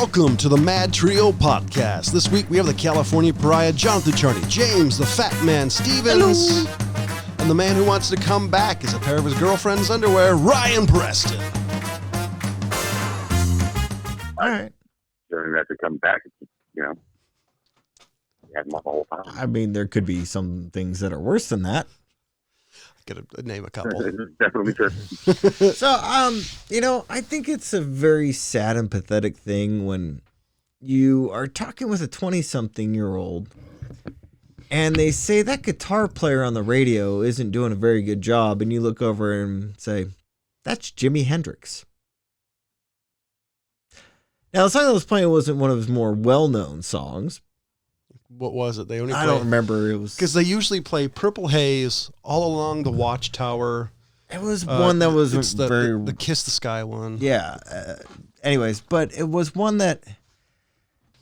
Welcome to the MadTrio podcast. This week we have the California Pariah, Jonathan Charney, James, the Fat Man Stevens, and the man who wants to come back as a pair of his girlfriend's underwear, Ryan Preston. All right. During that to come back, you know, had my whole time. I mean, there could be some things that are worse than that. I gotta name a couple. Definitely true. So, you know, I think it's a very sad and pathetic thing when you are talking with a 20-something-year-old and they say that guitar player on the radio isn't doing a very good job, and you look over and say, that's Jimi Hendrix. Now, the song that was playing wasn't one of his more well-known songs. What was it? They only I don't remember. It was because they usually play Purple Haze all along the Watchtower. It was one that was the Kiss the Sky one. Yeah. Anyways, but it was one that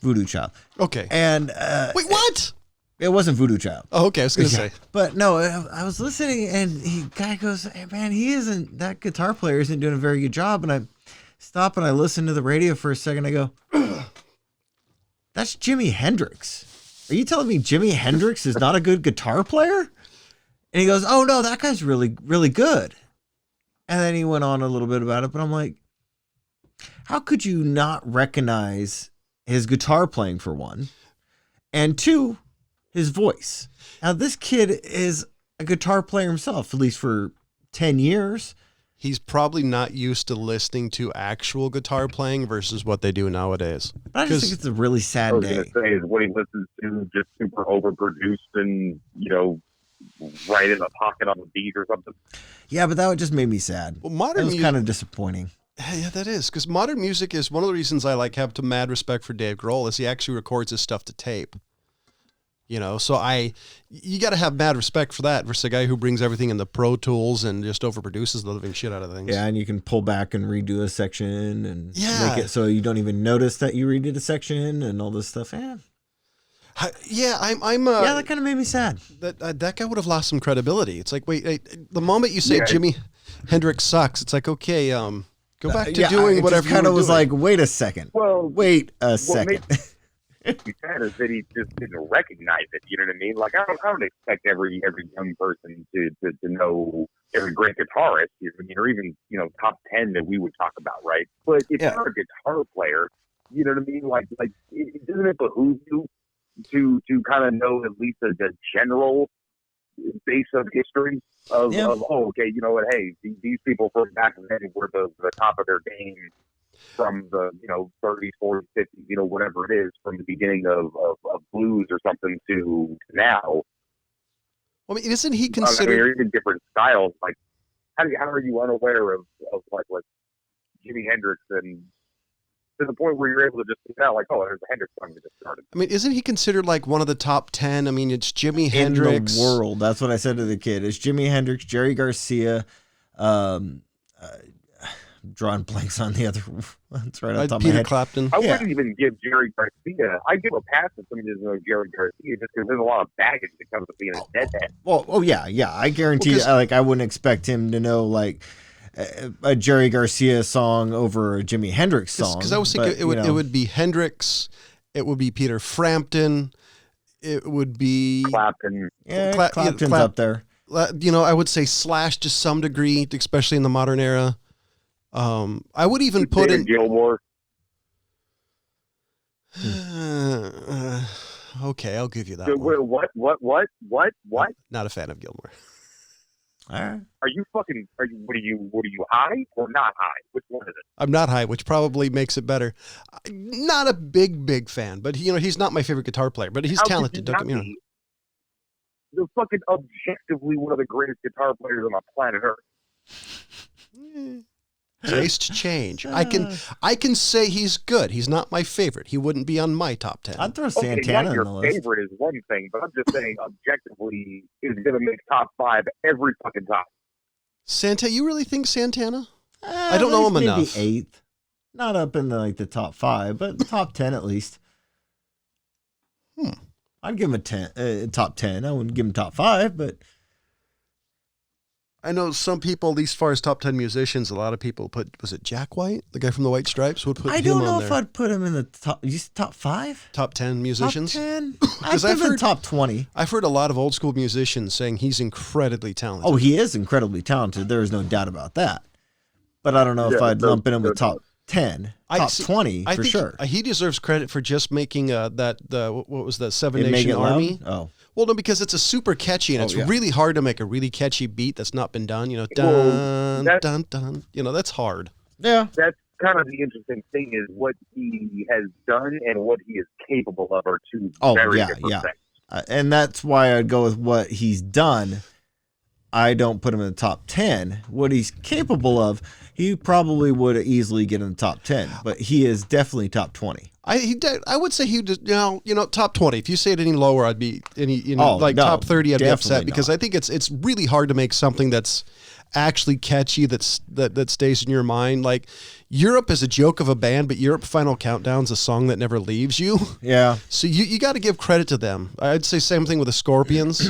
Voodoo Child. Okay. And wait, what? It wasn't Voodoo Child. Oh, okay. I was gonna say. But no, I was listening, and guy goes, "Hey, man, that guitar player isn't doing a very good job." And I stop and I listen to the radio for a second. I go, "That's Jimi Hendrix. Are you telling me Jimi Hendrix is not a good guitar player?" And he goes, "Oh no, that guy's really, really good." And then he went on a little bit about it, but I'm like, how could you not recognize his guitar playing, for one, and two, his voice? Now, this kid is a guitar player himself, at least for 10 years. He's probably not used to listening to actual guitar playing versus what they do nowadays. But I just think it's a really sad I was day. going to say is what he listens to just super overproduced and, you know, right in the pocket on the beat or something. Yeah, but that just made me sad. Well, That was kind of disappointing. Yeah, that is, because modern music is one of the reasons I have to mad respect for Dave Grohl is he actually records his stuff to tape. You know, so you got to have mad respect for that versus a guy who brings everything in the Pro Tools and just overproduces the living shit out of things. Yeah, and you can pull back and redo a section and make it so you don't even notice that you redid a section and all this stuff. Yeah, that kind of made me sad. That guy would have lost some credibility. It's like, wait, the moment you say Jimi Hendrix sucks, it's like, okay, go back to doing whatever. Kind of was like, wait a second. Well, wait a second. He said is that he just didn't recognize it. You know what I mean? Like I don't expect every young person to know every great guitarist, or even top 10 that we would talk about, right? But if you're a guitar player, you know what I mean? Like doesn't it behoove you to kind of know at least the general base of history of okay, you know what? Hey, these people from back then were the top of their game. From the 30s, 40s, 50s, whatever it is, from the beginning of blues or something to now. I mean, isn't he considered? Or even different styles. Like, how are you unaware of like Jimi Hendrix, and to the point where you're able to just see that, like, oh, there's a Hendrix song that just started. I mean, isn't he considered like one of the top 10? I mean, it's Jimi Hendrix in the world. That's what I said to the kid. It's Jimi Hendrix, Jerry Garcia. Drawing blanks on the other ones right off the top of my head. Clapton. I wouldn't even give Jerry Garcia. I give a pass to somebody who knows Jerry Garcia just because there's a lot of baggage that comes with being a deadhead. Well, yeah. I guarantee. I wouldn't expect him to know like a Jerry Garcia song over a Jimi Hendrix song. Because I was thinking it would be Hendrix, it would be Peter Frampton, it would be Clapton. Yeah, Clapton's up there. I would say Slash to some degree, especially in the modern era. I would even put in Gilmore. Okay, I'll give you that. So, one. What? Not a fan of Gilmore. All right. Are you? What are you high or not high? Which one is it? I'm not high, which probably makes it better. Not a big fan, but he's not my favorite guitar player, but he's talented. Don't get me wrong. The fucking objectively one of the greatest guitar players on the planet Earth. Tastes change. I can say he's good. He's not my favorite. He wouldn't be on my top 10. I'd throw Santana your in the list. Favorite is one thing, but I'm just saying objectively is going to make top 5 every fucking time. Santana, you really think Santana? I don't know him enough. Maybe 8th, not up in the top 5, but top 10 at least. I'd give him a top 10. I wouldn't give him top 5, but I know some people, at least as far as top 10 musicians, a lot of people was it Jack White, the guy from the White Stripes, would put I him don't on know there. if I'd put him in the top. You said top 5? Top 10 musicians? Top 10? Because I'd I've put him in heard top 20. I've heard a lot of old school musicians saying he's incredibly talented. Oh, he is incredibly talented. There is no doubt about that. But I don't know if I'd lump in him with top 10, top 20 I for think sure. he deserves credit for just making what was that Seven Did Make Nation It Loud? Army? Oh. Well, no, because it's a super catchy and it's yeah. really hard to make a really catchy beat that's not been done. You know, Well, dun dun dun. You know, that's hard. Yeah. That's kind of the interesting thing is what he has done and what he is capable of are two very different things. And that's why I'd go with what he's done. I don't put him in the top 10. What he's capable of, he probably would easily get in the top 10, but he is definitely top 20. I would say he did, top 20. If you say it any lower, I'd be top 30. I'd be upset because I think it's really hard to make something that's actually catchy that stays in your mind. Like Europe is a joke of a band, but Europe Final Countdown's a song that never leaves you. Yeah. So you got to give credit to them. I'd say same thing with the Scorpions.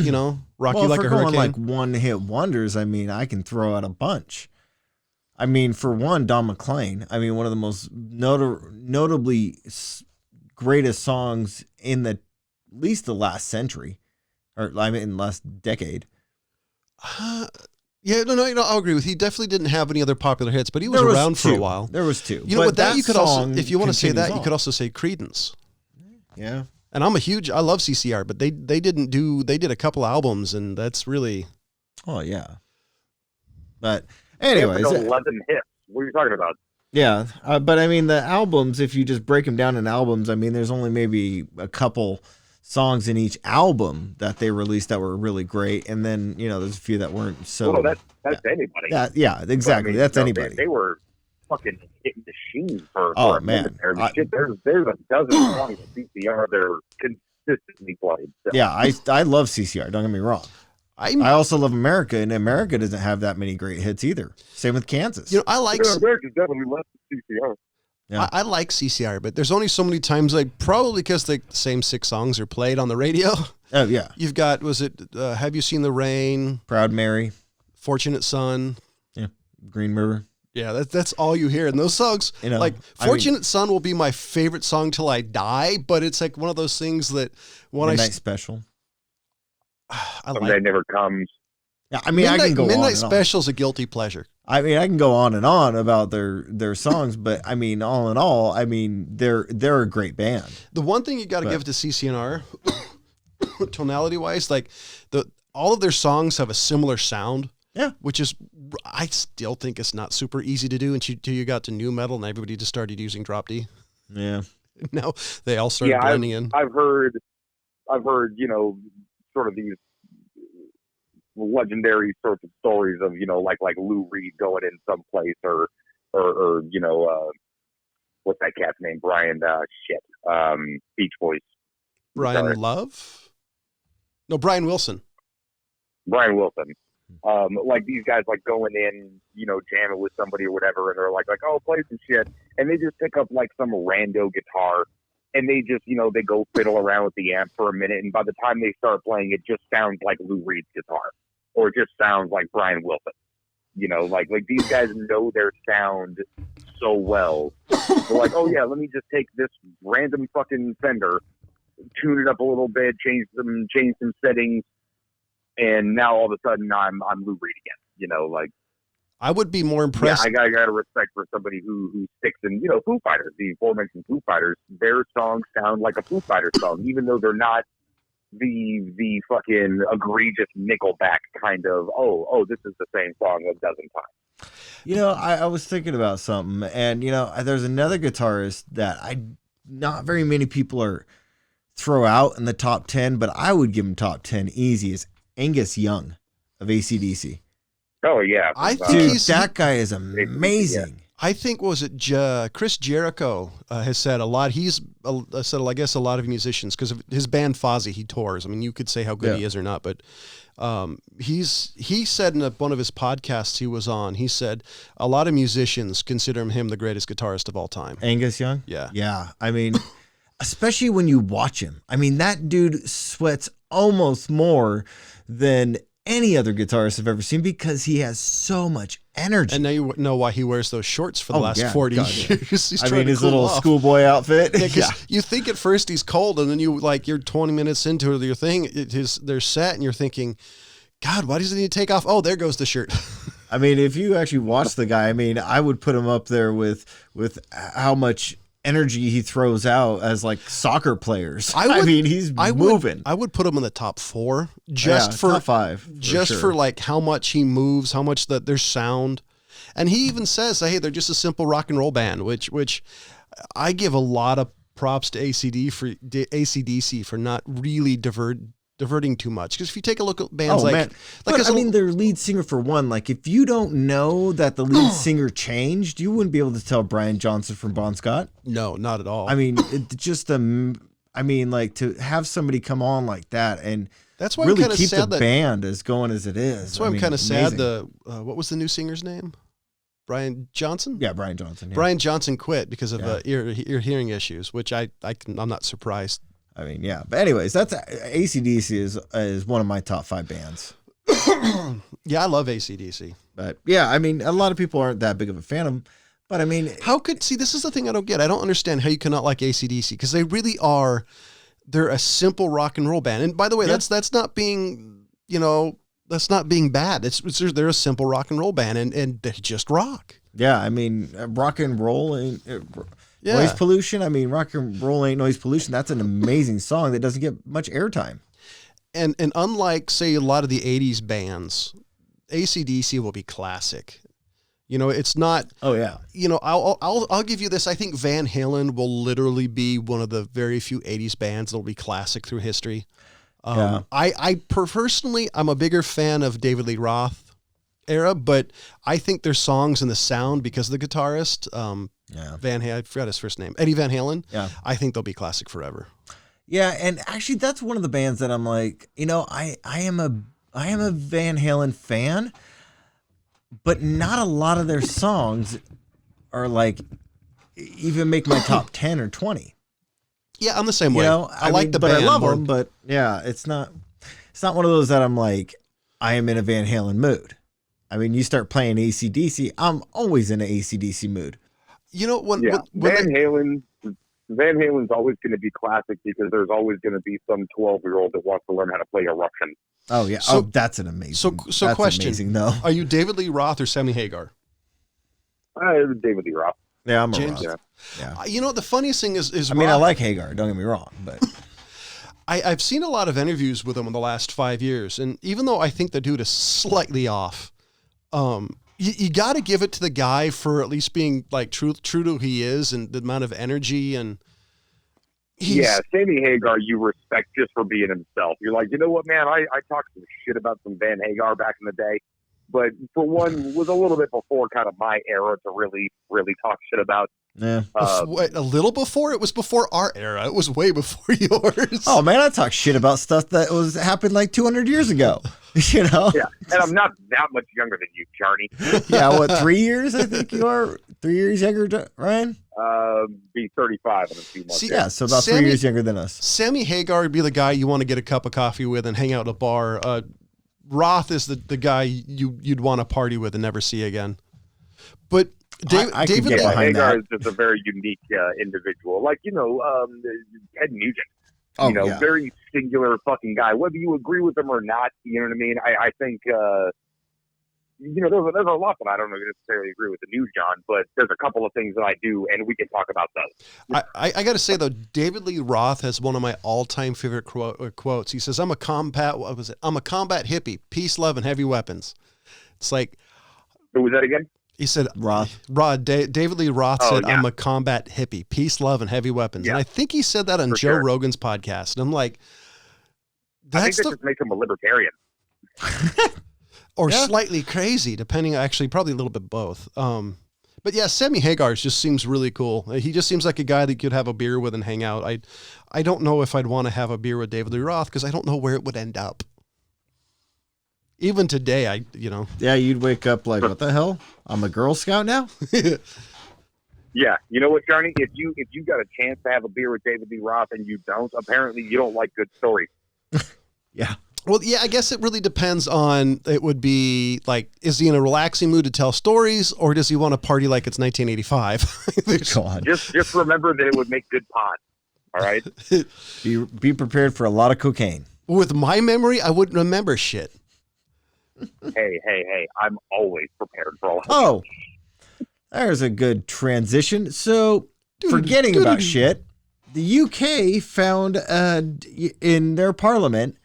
Rock You Like a Hurricane. Hurricane. Like one-hit wonders, I mean, I can throw out a bunch. I mean, for one, Don McLean. I mean, one of the most notably greatest songs in at least the last century, or I mean, last decade. Yeah, no, I'll agree with you. He definitely didn't have any other popular hits, but he was around for a while. There was 2. You know what? That you could also, if you want to say that, on. you could also say Creedence. Yeah. And I love CCR, but they did a couple albums, and that's really. Oh yeah. But anyways, 11 hits. What are you talking about? Yeah, but I mean the albums. If you just break them down in albums, I mean there's only maybe a couple songs in each album that they released that were really great, and then there's a few that weren't so. Well, that's anybody. Yeah, exactly. That's anybody. They were fucking hit machines for a man. Minute there. There's a dozen songs of CCR that are consistently played. So. Yeah, I love CCR. Don't get me wrong. I also love America, and America doesn't have that many great hits either. Same with Kansas. I like America definitely left CCR. Yeah. I like CCR, but there's only so many times, probably because the same 6 songs are played on the radio. Oh yeah. You've got Have You Seen the Rain? Proud Mary. Fortunate Son. Yeah. Green River. Yeah, that's all you hear. And those songs, Fortunate Son will be my favorite song till I die, but it's like one of those things that when Midnight Special. Someday Never Comes. Yeah, I mean, I can go on and on. Midnight Special's a guilty pleasure. I mean, I can go on and on about their songs, but I mean, all in all, I mean, they're a great band. The one thing you got to give to CCNR, tonality wise, all of their songs have a similar sound. Yeah, which is, I still think it's not super easy to do until you got to new metal and everybody just started using drop D. Yeah, now they all started blending in. I've heard, sort of these legendary sorts of stories of like Lou Reed going in someplace or what's that cat's name? Brian Beach Boys. Brian Love? No, Brian Wilson. Brian Wilson. Like these guys going in, jamming with somebody or whatever, and they're like, oh, play some shit, and they just pick up some rando guitar. And they just, they go fiddle around with the amp for a minute, and by the time they start playing, it just sounds like Lou Reed's guitar, or it just sounds like Brian Wilson. Like these guys know their sound so well. They're like, oh yeah, let me just take this random fucking Fender, tune it up a little bit, change some settings, and now all of a sudden I'm Lou Reed again. I would be more impressed. Yeah, I got a respect for somebody who sticks in, Foo Fighters, the aforementioned Foo Fighters. Their songs sound like a Foo Fighters song, even though they're not the fucking egregious Nickelback kind of, oh, this is the same song a dozen times. I was thinking about something, and, there's another guitarist that not very many people throw out in the top 10, but I would give him top 10 easy, is Angus Young of AC/DC. Oh yeah, I think that guy is amazing. I think Chris Jericho has said a lot. He's said, I guess, a lot of musicians because of his band Fozzy. He tours. I mean, you could say how good he is or not, but he said in one of his podcasts he was on. He said a lot of musicians consider him the greatest guitarist of all time. Angus Young. Yeah. I mean, especially when you watch him. I mean, that dude sweats almost more than any other guitarist I've ever seen because he has so much energy. And now you know why he wears those shorts for the last 40 God, years. He's I trying mean, to his cool little off. schoolboy outfit. Yeah, 'cause you think at first he's cold, and then you're 20 minutes into your thing, they're set, and you're thinking, God, why does he need to take off? Oh, there goes the shirt. I mean, if you actually watch the guy, I mean, I would put him up there with how much energy he throws out as like soccer players. I mean, he's moving. I would put him in the top 4 just for top 5, just for like how much he moves, how much that there's sound. And he even says, hey, they're just a simple rock and roll band, which I give a lot of props to AC/DC for not really diverting too much. Because if you take a look at bands I mean, their lead singer, for one, like if you don't know that the lead singer changed, you wouldn't be able to tell Brian Johnson from Bon Scott. No, not at all. I mean, like to have somebody come on like that and that's why really I'm keep sad the band as going as it is. That's why I'm kind of sad. What was the new singer's name? Brian Johnson? Yeah, Brian Johnson. Yeah. Brian Johnson quit because of ear hearing issues, which I'm not surprised. I mean, yeah. But anyways, that's AC/DC is one of my top 5 bands. Yeah, I love AC/DC. But yeah, I mean, a lot of people aren't that big of a fan of them. But I mean, this is the thing I don't get. I don't understand how you cannot like AC/DC because they really are. They're a simple rock and roll band. And by the way, that's not being, that's not being bad. They're a simple rock and roll band and they just rock. Yeah, I mean, rock and roll ain't noise pollution. I mean, rock and roll ain't noise pollution. That's an amazing song that doesn't get much airtime. And unlike, say, a lot of the 80s bands, AC/DC will be classic. It's not. Oh yeah. I'll give you this. I think Van Halen will literally be one of the very few 80s bands that'll be classic through history. I personally, I'm a bigger fan of David Lee Roth era, but I think their songs and the sound, because of the guitarist, I forgot his first name, Eddie Van Halen. Yeah. I think they'll be classic forever. Yeah. And actually that's one of the bands that I'm like, I am a Van Halen fan, but not a lot of their songs are like even make my top 10 or 20. Yeah, I'm the same way. I like the band, band. I love them, but yeah, it's not one of those that I'm like, I am in a Van Halen mood. I mean, you start playing AC/DC, I'm always in an AC/DC mood. Van Halen's always going to be classic because there's always going to be some 12-year-old that wants to learn how to play Eruption. Oh yeah, that's an amazing. So that's question, amazing, though. Are you David Lee Roth or Sammy Hagar? David Lee Roth. Yeah, I'm a James. Roth. Yeah. The funniest thing is I mean, I like Hagar. Don't get me wrong, but I've seen a lot of interviews with him in the last 5 years, and even though I think the dude is slightly off, you got to give it to the guy for at least being like true to who he is and the amount of energy and. Sammy Hagar, you respect just for being himself. You're like, you know what, man? I talked some shit about some Van Hagar back in the day, but for one, was a little bit before kind of my era to really, really talk shit about. Yeah, a little before. It was before our era. It was way before yours. Oh man, I talk shit about stuff that happened like 200 years ago. Yeah, and I'm not that much younger than you, Johnny. Yeah, what, 3 years? I think you are 3 years younger, Ryan. Be 35 in a few months. Yeah, so about 3 years younger than us. Sammy Hagar would be the guy you want to get a cup of coffee with and hang out at a bar. Roth is the guy you'd want to party with and never see again. But David Lee Hagar is just a very unique individual. Like, Ted Nugent. Very singular fucking guy. Whether you agree with him or not, you know what I mean? I think, there's a lot that I don't necessarily agree with the news, John, but there's a couple of things that I do, and we can talk about those. I got to say, though, David Lee Roth has one of my all-time favorite quotes. He says, I'm a combat hippie, peace, love, and heavy weapons. It's like... Who was that again? He said, Roth. David Lee Roth said, I'm a combat hippie, peace, love, and heavy weapons. Yeah. And I think he said that on Joe Rogan's podcast. And I'm like, I think that just makes him a libertarian. Or slightly crazy, depending, actually, probably a little bit both. But yeah, Sammy Hagar just seems really cool. He just seems like a guy that you could have a beer with and hang out. I don't know if I'd want to have a beer with David Lee Roth because I don't know where it would end up. Even today, Yeah, you'd wake up like, what the hell? I'm a Girl Scout now? Yeah, you know what, Johnny? If you got a chance to have a beer with David Lee Roth and you don't, apparently you don't like good stories. Yeah. Well, yeah, I guess it really depends on, it would be like, is he in a relaxing mood to tell stories, or does he want to party like it's 1985? God. Just remember that it would make good pot. All right. Be prepared for a lot of cocaine. With my memory, I wouldn't remember shit. Hey. I'm always prepared for all. Oh, there's a good transition. So, forgetting about shit, the UK found in their parliament,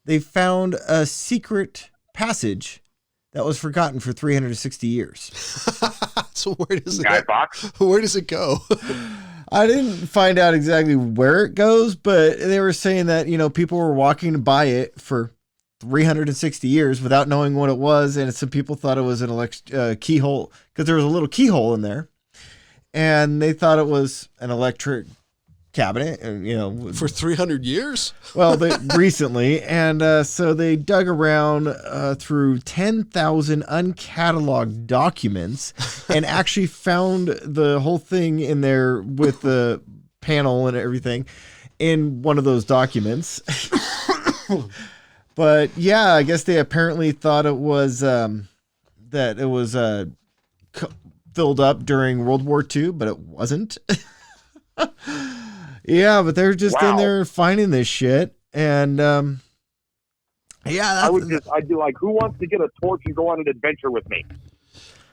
they found a secret passage that was forgotten for 360 years. So where does Guy Fox? Where does it go? I didn't find out exactly where it goes, but they were saying that, people were walking by it for 360 years without knowing what it was. And some people thought it was an keyhole, because there was a little keyhole in there, and they thought it was an electric cabinet, and For 300 years? well, recently. And so they dug around through 10,000 uncatalogued documents and actually found the whole thing in there with the panel and everything in one of those documents. But yeah, I guess they apparently thought it was that it was filled up during World War II, but it wasn't. Yeah, but they're just in there finding this shit, and yeah, I'd be like, who wants to get a torch and go on an adventure with me?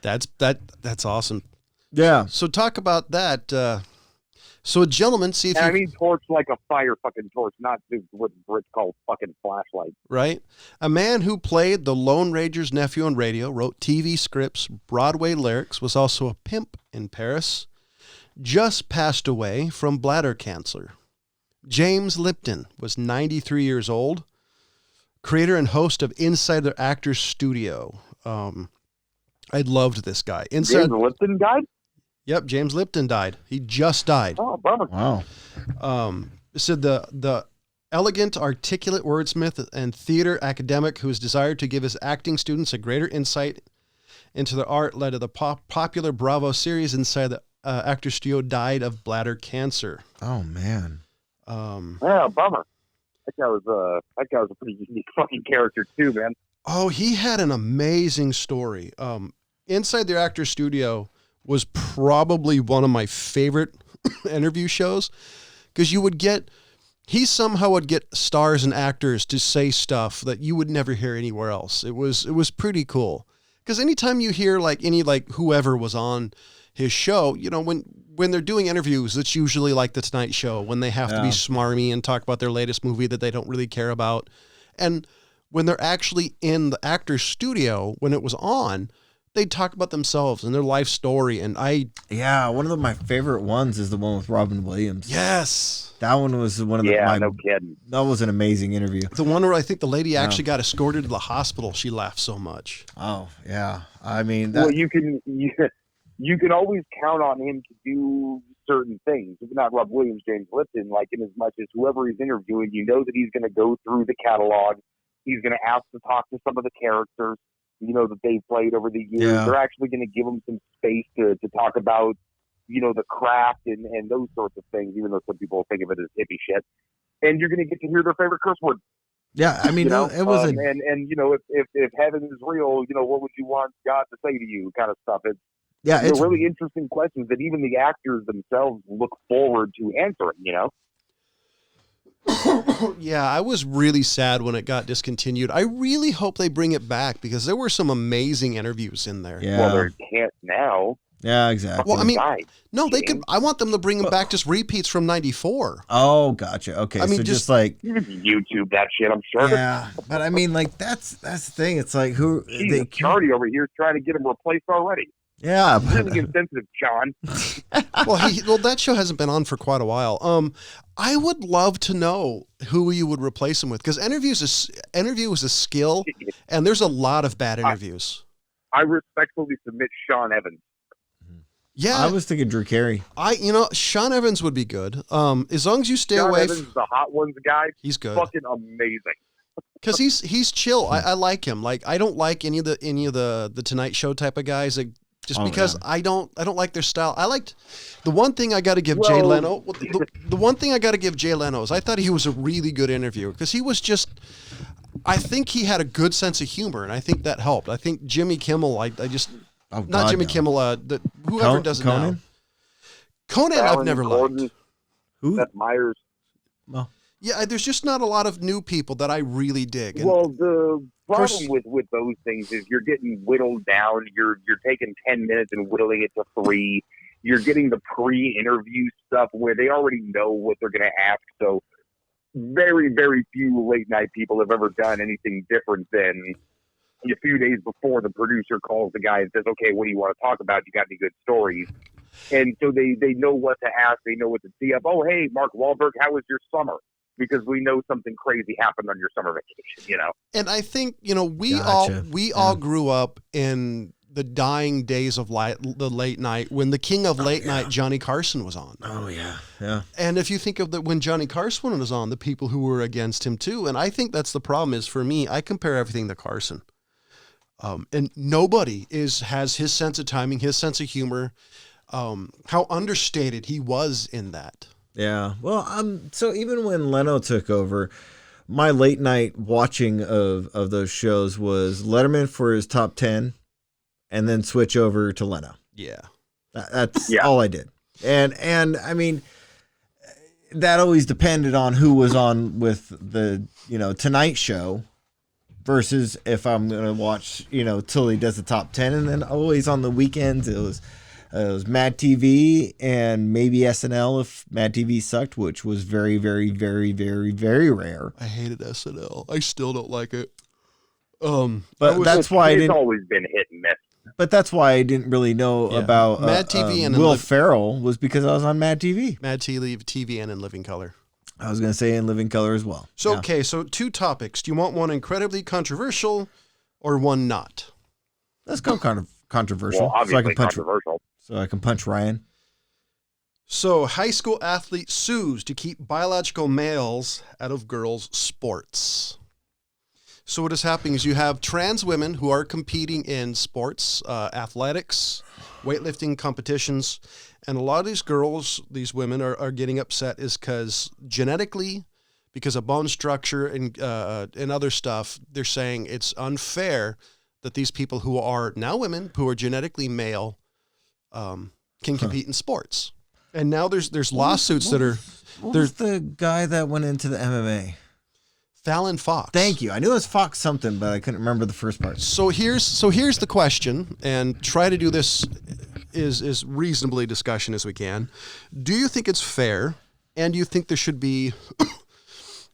That's awesome. Yeah. So talk about that. So a gentleman, see if I mean torch like a fire fucking torch, not just what Brits call fucking flashlight. Right? A man who played the Lone Ranger's nephew on radio, wrote TV scripts, Broadway lyrics, was also a pimp in Paris, just passed away from bladder cancer. James Lipton was 93 years old, creator and host of Inside the Actors Studio. I loved this guy. James Lipton died? Yep, James Lipton died. He just died. Oh, bummer. Wow. It said the elegant, articulate wordsmith and theater academic whose desire to give his acting students a greater insight into their art led to the popular Bravo series Inside the Actor Studio died of bladder cancer. Oh man. Yeah, bummer. That guy was a pretty unique fucking character too, man. Oh, he had an amazing story. Inside the Actor Studio was probably one of my favorite interview shows, because he somehow would get stars and actors to say stuff that you would never hear anywhere else. It was pretty cool. Because anytime you hear whoever was on his show, when they're doing interviews, it's usually like the Tonight Show, when they have to be smarmy and talk about their latest movie that they don't really care about. And when they're actually in the actor's studio, when it was on, they'd talk about themselves and their life story. And one of my favorite ones is the one with Robin Williams. Yes. That one was one of no kidding. That was an amazing interview. The one where I think the lady actually got escorted to the hospital. She laughed so much. Oh yeah. I mean, well, you can always count on him to do certain things. If not Rob Williams, James Lipton, like in as much as whoever he's interviewing, that he's going to go through the catalog. He's going to ask to talk to some of the characters, that they've played over the years. Yeah. They're actually going to give them some space to talk about, the craft and those sorts of things, even though some people think of it as hippie shit. And you're going to get to hear their favorite curse word. Yeah, I mean, it was if heaven is real, what would you want God to say to you, kind of stuff. it's really interesting questions that even the actors themselves look forward to answering, Yeah, I was really sad when it got discontinued. I really hope they bring it back, because there were some amazing interviews in there. Yeah. Well, they can't now. Yeah, exactly. Well, I mean, Died. no, they could. I want them to bring them back, just repeats from '94. Oh, gotcha. Okay, I mean, so just like You can YouTube that shit, I'm sure. yeah, but I mean, that's the thing. It's like Jesus, Charlie over here is trying to get him replaced already. Yeah, Really insensitive, John. Well, that show hasn't been on for quite a while. I would love to know who you would replace him with, because interview is a skill, and there's a lot of bad interviews. I respectfully submit Sean Evans. Yeah, I was thinking Drew Carey. Sean Evans would be good. As long as you stay Sean away. Evans, the Hot Ones guy. He's good. Fucking amazing. Because he's chill. I like him. Like, I don't like any of the Tonight Show type of guys that just because I don't like their style. I liked the one thing I got to give Jay Leno. The one thing I got to give Jay Leno is I thought he was a really good interviewer because he was just. I think he had a good sense of humor, and I think that helped. I think Jimmy Kimmel, Kimmel, whoever does it Conan? now. Conan, Fallon, I've never Gordon, liked. Who? Seth Meyers. Well, Yeah, there's just not a lot of new people that I really dig. And Well, the problem with those things is you're getting whittled down. You're taking 10 minutes and whittling it to 3. You're getting the pre-interview stuff where they already know what they're going to ask. So very, very few late night people have ever done anything different than a few days before the producer calls the guy and says, okay, what do you want to talk about? You got any good stories? And so they know what to ask. They know what to tee up. Oh, hey, Mark Wahlberg, how was your summer? Because we know something crazy happened on your summer vacation, you know? And I think, we Gotcha. all grew up in the dying days of the late night when the king of late night, Johnny Carson, was on. oh yeah, yeah. And if you think of when Johnny Carson was on, the people who were against him too. And I think that's the problem is for me, I compare everything to Carson. And nobody has his sense of timing, his sense of humor, how understated he was in that. Yeah. Well, so even when Leno took over, my late night watching of those shows was Letterman for his top 10 and then switch over to Leno. Yeah. That's all I did. And I mean, that always depended on who was on with the, Tonight Show versus if I'm going to watch, till he does the top 10. And then always on the weekends, it was Mad TV and maybe SNL if Mad TV sucked, which was very, very, very, very, very rare. I hated SNL. I still don't like it. But that's why it's always been hit and miss. But that's why I didn't really know about Mad TV and Will Ferrell was because I was on Mad TV. Mad TV and in Living Color. I was going to say in Living Color as well. So, Yeah. okay, so 2 topics. Do you want one incredibly controversial or one not? Let's go kind of controversial. Well, obviously so I can punch. controversial. So I can punch Ryan. So, high school athlete sues to keep biological males out of girls' sports. So what is happening is you have trans women who are competing in sports, athletics, weightlifting competitions, and a lot of these girls, these women are getting upset is because genetically, because of bone structure and other stuff, they're saying it's unfair that these people who are now women, who are genetically male, can compete in sports. And now there's lawsuits that are... There's the guy that went into the MMA. Fallon Fox. Thank you. I knew it was Fox something, but I couldn't remember the first part. So here's the question, and try to do this as reasonably discussion as we can. Do you think it's fair, and do you think there should be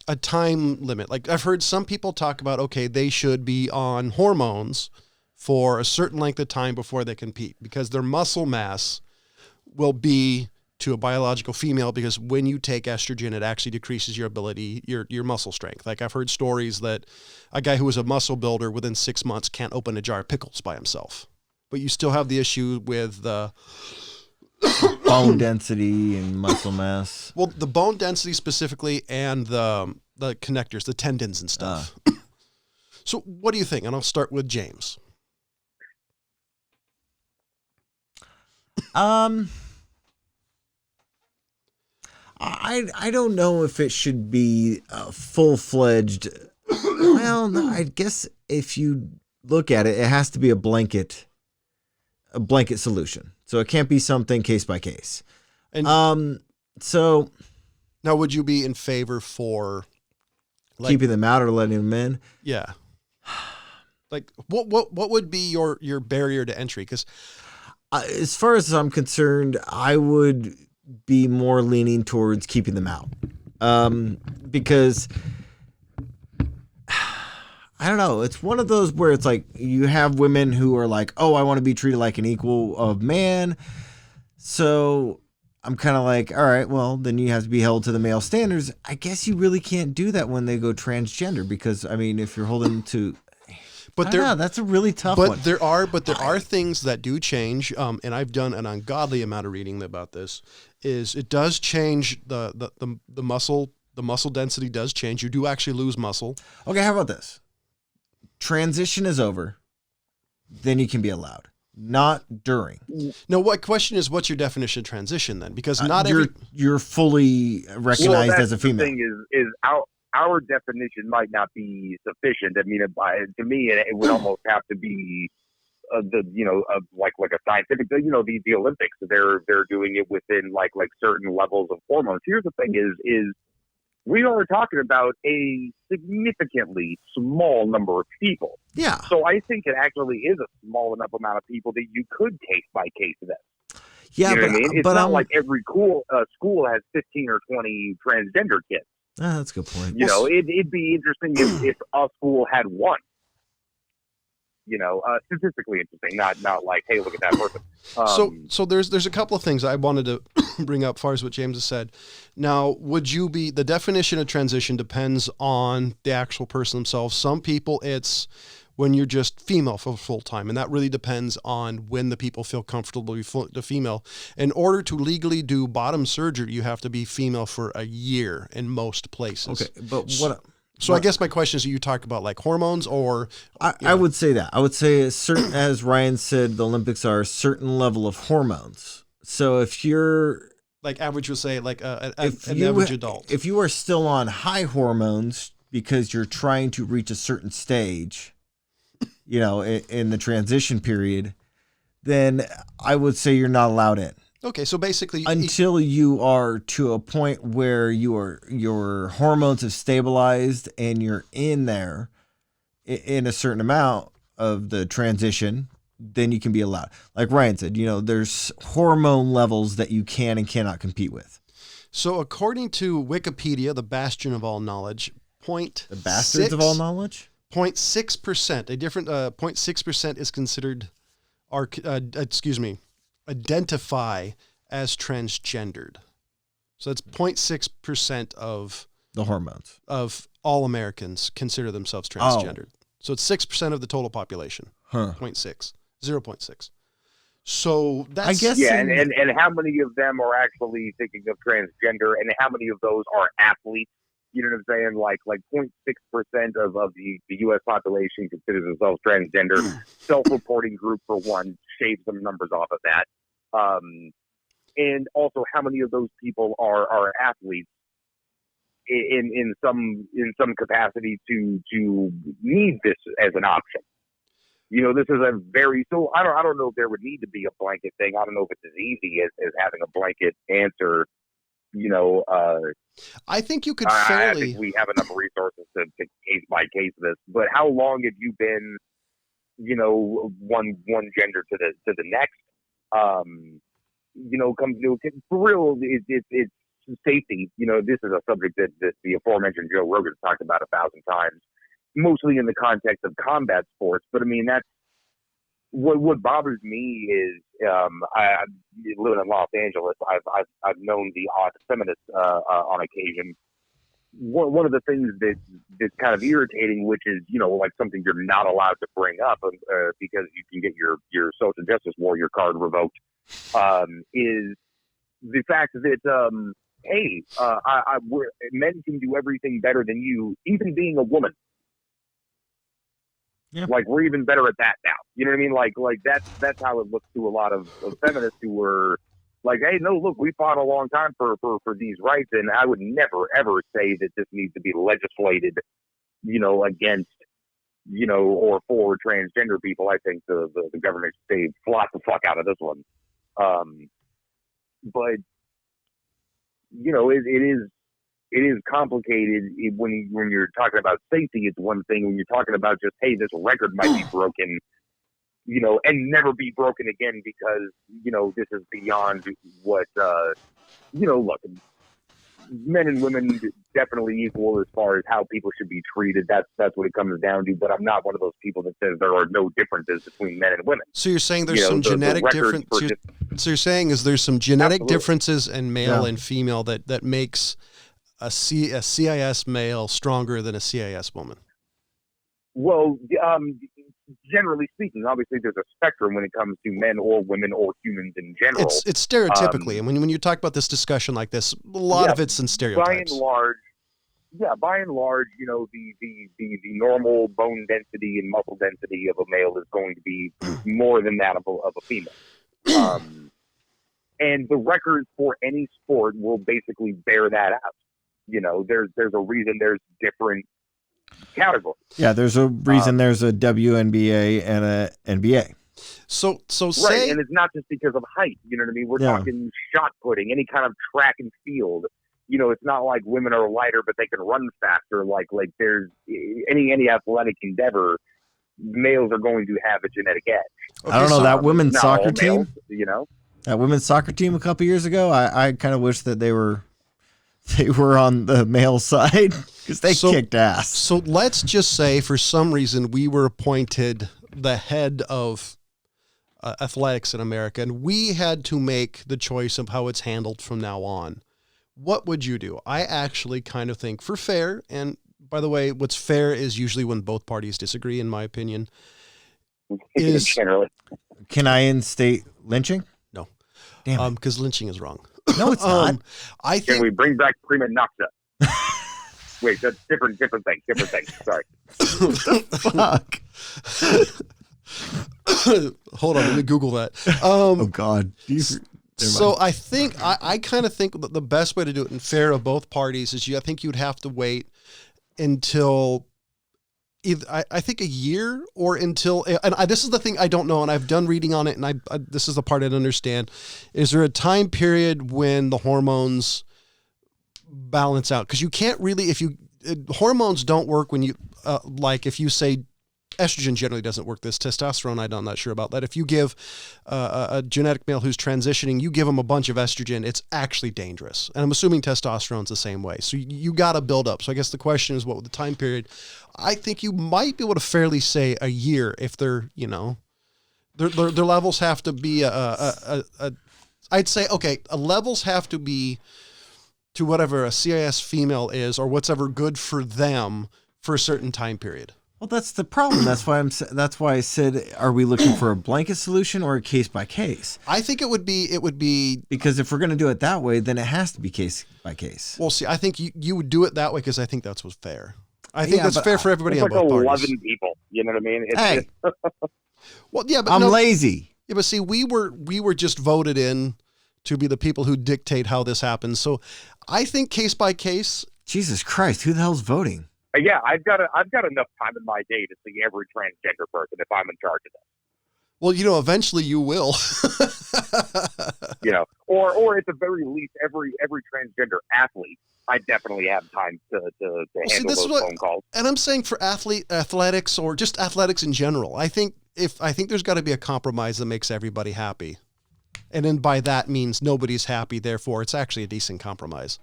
a time limit? Like I've heard some people talk about, okay, they should be on hormones for a certain length of time before they compete because their muscle mass will be to a biological female because when you take estrogen, it actually decreases your ability, your muscle strength. Like I've heard stories that a guy who was a muscle builder within 6 months can't open a jar of pickles by himself. But you still have the issue with the bone density and muscle mass. Well, the bone density specifically and the connectors, the tendons and stuff. So what do you think? And I'll start with James. I don't know if it should be a full-fledged. Well, no, I guess if you look at it, it has to be a blanket solution. So it can't be something case by case. And so now, would you be in favor for keeping them out or letting them in? Yeah. Like what would be your barrier to entry? Because as far as I'm concerned, I would be more leaning towards keeping them out. Because I don't know, it's one of those where it's like you have women who are like, oh, I want to be treated like an equal of man. So I'm kind of like, all right, well, then you have to be held to the male standards. I guess you really can't do that when they go transgender because, I mean, if you're holding to... But that's a really tough one. There are things that do change, and I've done an ungodly amount of reading about this. Is it does change the muscle density does change. You do actually lose muscle. Okay, how about this? Transition is over, then you can be allowed. not during. No, what question is, what's your definition of transition then? Because not you're fully recognized as a female. The thing is our definition might not be sufficient. I mean, to me, it would almost have to be like a scientific. The Olympics, they're doing it within like certain levels of hormones. Here's the thing: is we are talking about a significantly small number of people. Yeah. So I think it actually is a small enough amount of people that you could case by case this. Yeah, you know but what I mean? It's but not like every school has 15 or 20 transgender kids. That's a good point. You know, it'd be interesting if a school had one. You know, statistically interesting, not like, hey, look at that person. So there's a couple of things I wanted to bring up as far as what James has said. Now, the definition of transition depends on the actual person themselves. Some people, it's when you're just female for full time, and that really depends on when the people feel comfortable with the female. In order to legally do bottom surgery, you have to be female for a year in most places. Okay, but what? So I guess my question is, you talk about like hormones or... I would say that. I would say, certain, as Ryan said, the Olympics are a certain level of hormones. So if you're... Like average would say, like an average adult. If you are still on high hormones because you're trying to reach a certain stage, you know, in the transition period, then I would say you're not allowed in. Okay, so basically... Until you are to a point where your hormones have stabilized and you're in there in a certain amount of the transition, then you can be allowed. Like Ryan said, you know, there's hormone levels that you can and cannot compete with. So according to Wikipedia, the bastion of all knowledge, The bastards of all knowledge? 0.6%, a different 0.6% is considered, identify as transgendered. So that's 0.6% of the hormones of all Americans consider themselves transgendered. So it's 6% of the total population. 0.6. So that's, I guess, and how many of them are actually thinking of transgender, and how many of those are athletes? You know what I'm saying? Like 0.6% of the U.S. population considers themselves transgender. Self-reporting group for one, shave some numbers off of that. And also, how many of those people are athletes in some capacity to need this as an option? You know, this is a very, so I don't know if there would need to be a blanket thing. I don't know if it's as easy as having a blanket answer. You know, I think you could I think we have enough resources to case by case this. But how long have you been, you know, one gender to the next? You know, comes to for real, it's safety. You know, this is a subject that the aforementioned Joe Rogan has talked about 1,000 times, mostly in the context of combat sports. But I mean, that's what bothers me is, I living in Los Angeles. I've known the odd feminist on occasion. One of the things that's kind of irritating, which is, you know, like something you're not allowed to bring up because you can get your social justice warrior card revoked, is the fact that hey, men can do everything better than you, even being a woman. Yeah. Like, we're even better at that now. You know what I mean? Like that's how it looks to a lot of feminists who were like, hey, no, look, we fought a long time for these rights, and I would never, ever say that this needs to be legislated, you know, against, you know, or for transgender people. I think the government should say, flop the fuck out of this one. But, you know, it is complicated when you're talking about safety. It's one thing. When you're talking about just, hey, this record might be broken, you know, and never be broken again because, you know, this is beyond what, you know, look, men and women definitely equal as far as how people should be treated. That's what it comes down to. But I'm not one of those people that says there are no differences between men and women. So you're saying there's some genetic difference. So you're saying there's some genetic differences in male and female that makes a CIS male stronger than a CIS woman? Well, generally speaking, obviously there's a spectrum when it comes to men or women or humans in general. It's stereotypically, and when you talk about this discussion like this, a lot of it's in stereotypes. By and large, by and large, the normal bone density and muscle density of a male is going to be more than that of a female. And the records for any sport will basically bear that out. There's a reason there's different categories. Yeah, there's a reason there's a WNBA and a NBA. So right, and it's not just because of height. You know what I mean? We're talking shot putting, any kind of track and field. It's not like women are lighter, but they can run faster. Like there's any athletic endeavor, males are going to have a genetic edge. Okay, I don't know, that women's soccer team. Males, that women's soccer team a couple years ago. I kind of wish that they were on the male side because they kicked ass. So let's just say for some reason we were appointed the head of athletics in America, and we had to make the choice of how it's handled from now on. What would you do? I actually kind of think for fair, and by the way, what's fair is usually when both parties disagree, in my opinion. Generally. Can I instate lynching? No. Damn it. Because lynching is wrong. No, it's not. I think. Can we bring back prima nocta? Wait, that's different thing. Sorry. Fuck. Hold on, let me Google that. Oh God. So I think I kind of think that the best way to do it in fair of both parties is I think you'd have to wait until either I think a year or until, and this is the thing I don't know, and I've done reading on it, and I this is the part I don't understand. Is there a time period when the hormones balance out? Because you can't really, hormones don't work when you like if you say estrogen generally doesn't work. This testosterone, I'm not sure about that. If you give a genetic male who's transitioning, you give him a bunch of estrogen, it's actually dangerous. And I'm assuming testosterone's the same way. So you got to build up. So I guess the question is, what would the time period? I think you might be able to fairly say a year if they're, their levels have to be I'd say, okay, levels have to be to whatever a CIS female is or what's ever good for them for a certain time period. Well, that's the problem. That's why I said, are we looking for a blanket solution or a case by case? I think it would be because if we're going to do it that way, then it has to be case by case. Well, see, I think you would do it that way because I think that's what's fair. I think that's fair for everybody on both parties. 11 people. You know what I mean? Hey. Well, yeah, but I'm lazy. Yeah, but see, we were just voted in to be the people who dictate how this happens. So I think case by case. Jesus Christ, who the hell's voting? Yeah, I've got enough time in my day to see every transgender person if I'm in charge of that. Well, eventually you will. Or at the very least, every transgender athlete, I definitely have time to handle those phone calls. And I'm saying for athletics or just athletics in general, I think there's got to be a compromise that makes everybody happy, and then by that means nobody's happy. Therefore, it's actually a decent compromise.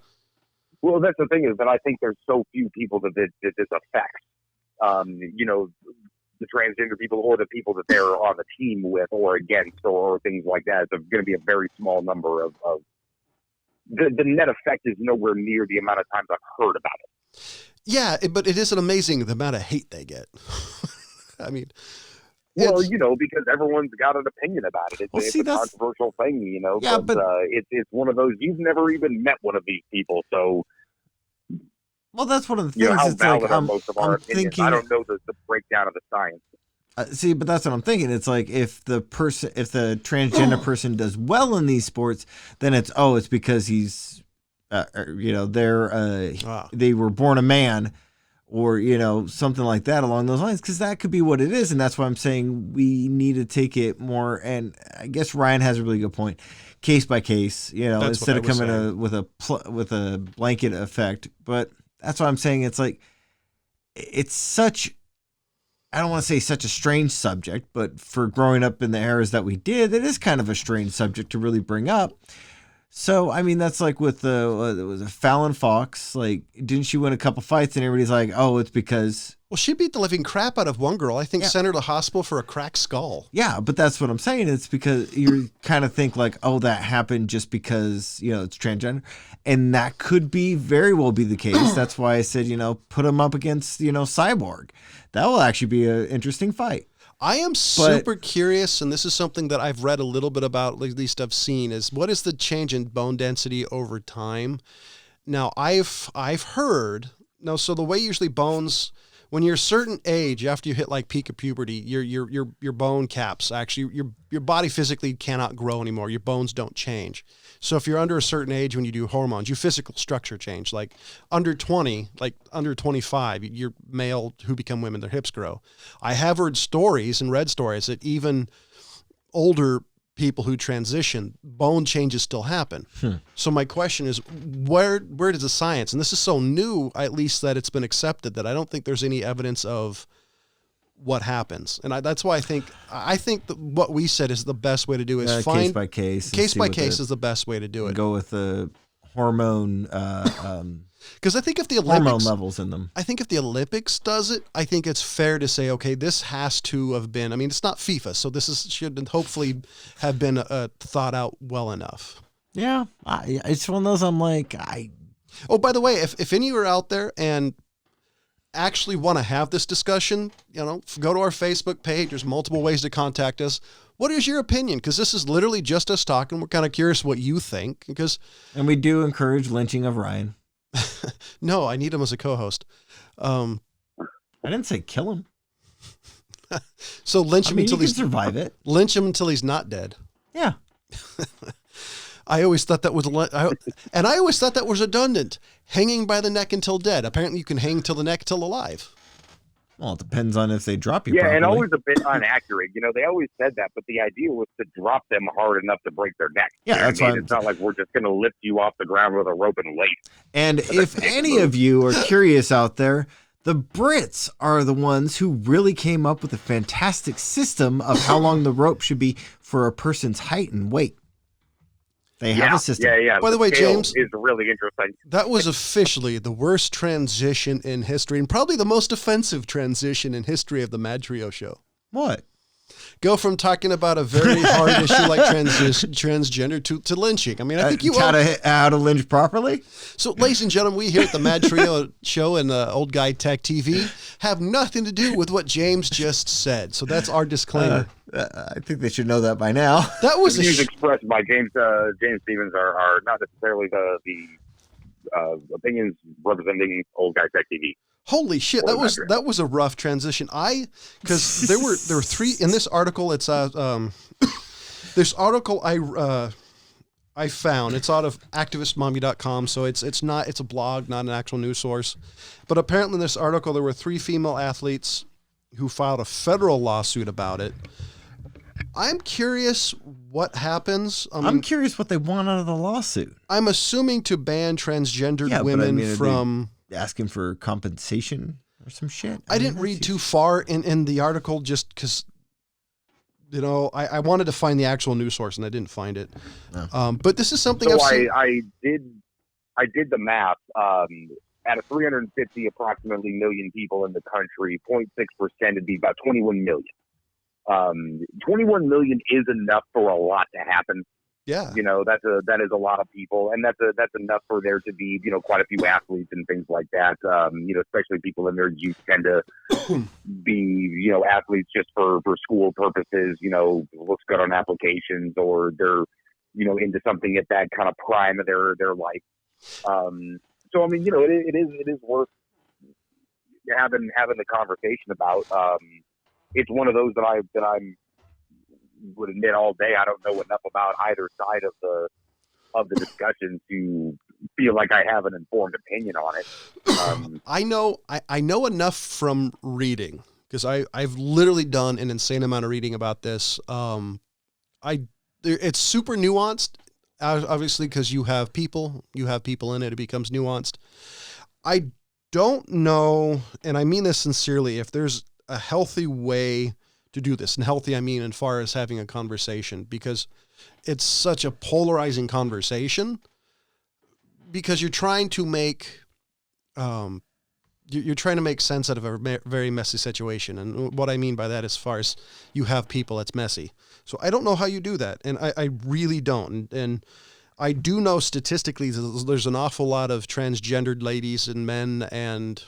Well, that's the thing is that I think there's so few people that this affects. The transgender people or the people that they're on the team with or against or things like that. It's going to be a very small number of the net effect is nowhere near the amount of times I've heard about it. Yeah, but it isn't amazing the amount of hate they get. I mean, well, because everyone's got an opinion about it. It's a controversial thing, Yeah, but it's one of those, you've never even met one of these people, so. Well, that's one of the things. How it's valid like, are most of our opinions? Thinking, I don't know the breakdown of the science. See, but that's what I'm thinking. It's like if the transgender person does well in these sports, then it's because he's, they were born a man, or something like that along those lines, because that could be what it is, and that's why I'm saying we need to take it more. And I guess Ryan has a really good point, case by case. Instead of coming with a blanket effect, but. That's why I'm saying it's like, it's such, I don't want to say such a strange subject, but for growing up in the eras that we did, it is kind of a strange subject to really bring up. So, I mean, that's like with was a Fallon Fox, like, didn't she win a couple fights and everybody's like, oh, it's because. Well, she beat the living crap out of one girl, I think, sent her to hospital for a cracked skull. Yeah, but that's what I'm saying. It's because you kind of think like, oh, that happened just because, it's transgender. And that could very well be the case. That's why I said, put him up against, Cyborg. That will actually be an interesting fight. I am super curious, and this is something that I've read a little bit about, at least I've seen, is what is the change in bone density over time? Now, I've heard No, so the way usually bones, when you're a certain age, after you hit like peak of puberty, your bone caps actually, your body physically cannot grow anymore. Your bones don't change. So if you're under a certain age when you do hormones, your physical structure change. Like under 20, like under 25, you're male who become women, their hips grow. I have heard stories and read stories that even older people who transition, bone changes still happen. So my question is, where does the science, and this is so new, at least that it's been accepted, that I don't think there's any evidence of what happens. And that's why I think that what we said is the best way to do is find case by case. Case by case is the best way to do it. Go with the hormone, because I think if the hormone Olympics, levels in them. I think if the Olympics does it, I think it's fair to say, okay, this has to have been, I mean, it's not FIFA, so should hopefully have been thought out well enough. Yeah. It's one of those, I'm like, Oh, by the way, if any of you are out there and actually want to have this discussion, go to our Facebook page. There's multiple ways to contact us. What is your opinion? Because this is literally just us talking. We're kind of curious what you think. And we do encourage lynching of Ryan. No, I need him as a co-host. I didn't say kill him. So lynch him until he can survive it. Lynch him until he's not dead. Yeah. I always thought that was, and I always thought that was redundant. Hanging by the neck until dead. Apparently, you can hang till the neck till alive. Well, it depends on if they drop you. Yeah, properly. and always a bit inaccurate. They always said that, but the idea was to drop them hard enough to break their neck. Yeah, that's why it's not like we're just going to lift you off the ground with a rope and lace. And if any of you are curious out there, the Brits are the ones who really came up with a fantastic system of how long the rope should be for a person's height and weight. They have a system. Yeah. By the way, James, is really interesting. That was officially the worst transition in history and probably the most offensive transition in history of the MadTrio show. What? Go from talking about a very hard issue like transgender to lynching. I mean, I think you how to lynch properly. So, ladies and gentlemen, we here at the MadTrio show and Old Guy Tech TV have nothing to do with what James just said. So that's our disclaimer. I think they should know that by now. That was the views expressed by James Stevens are not necessarily the opinions representing Old Guy Tech TV. Holy shit, that was a rough transition. Because there were three in this article. It's this article I found. It's out of activistmommy.com, so it's a blog, not an actual news source. But apparently in this article there were 3 female athletes who filed a federal lawsuit about it. I'm curious what happens. I'm curious what they want out of the lawsuit. I'm assuming to ban transgendered women from asking for compensation or some shit. I didn't read too far in the article just because, I wanted to find the actual news source and I didn't find it. No. But this is something I've seen. I did the math. Out of 350 approximately million people in the country, 0.6% would be about 21 million. 21 million is enough for a lot to happen. Yeah. That is a lot of people, and that's enough for there to be, quite a few athletes and things like that. Especially people in their youth tend to be, athletes just for school purposes, looks good on applications, or they're, into something at that kind of prime of their life. So, I mean, it is worth having the conversation about. It's one of those that I would admit all day I don't know enough about either side of the discussion to feel like I have an informed opinion on it. I know enough from reading because I've literally done an insane amount of reading about this. It's super nuanced, obviously, because you have people in it. It becomes nuanced. I don't know, and I mean this sincerely, if there's a healthy way to do this. And healthy, I mean, as far as having a conversation, because it's such a polarizing conversation, because you're trying to make, you're trying to make sense out of a very messy situation. And what I mean by that, as far as you have people, it's messy. So I don't know how you do that. And I really don't. And I do know statistically there's an awful lot of transgendered ladies and men and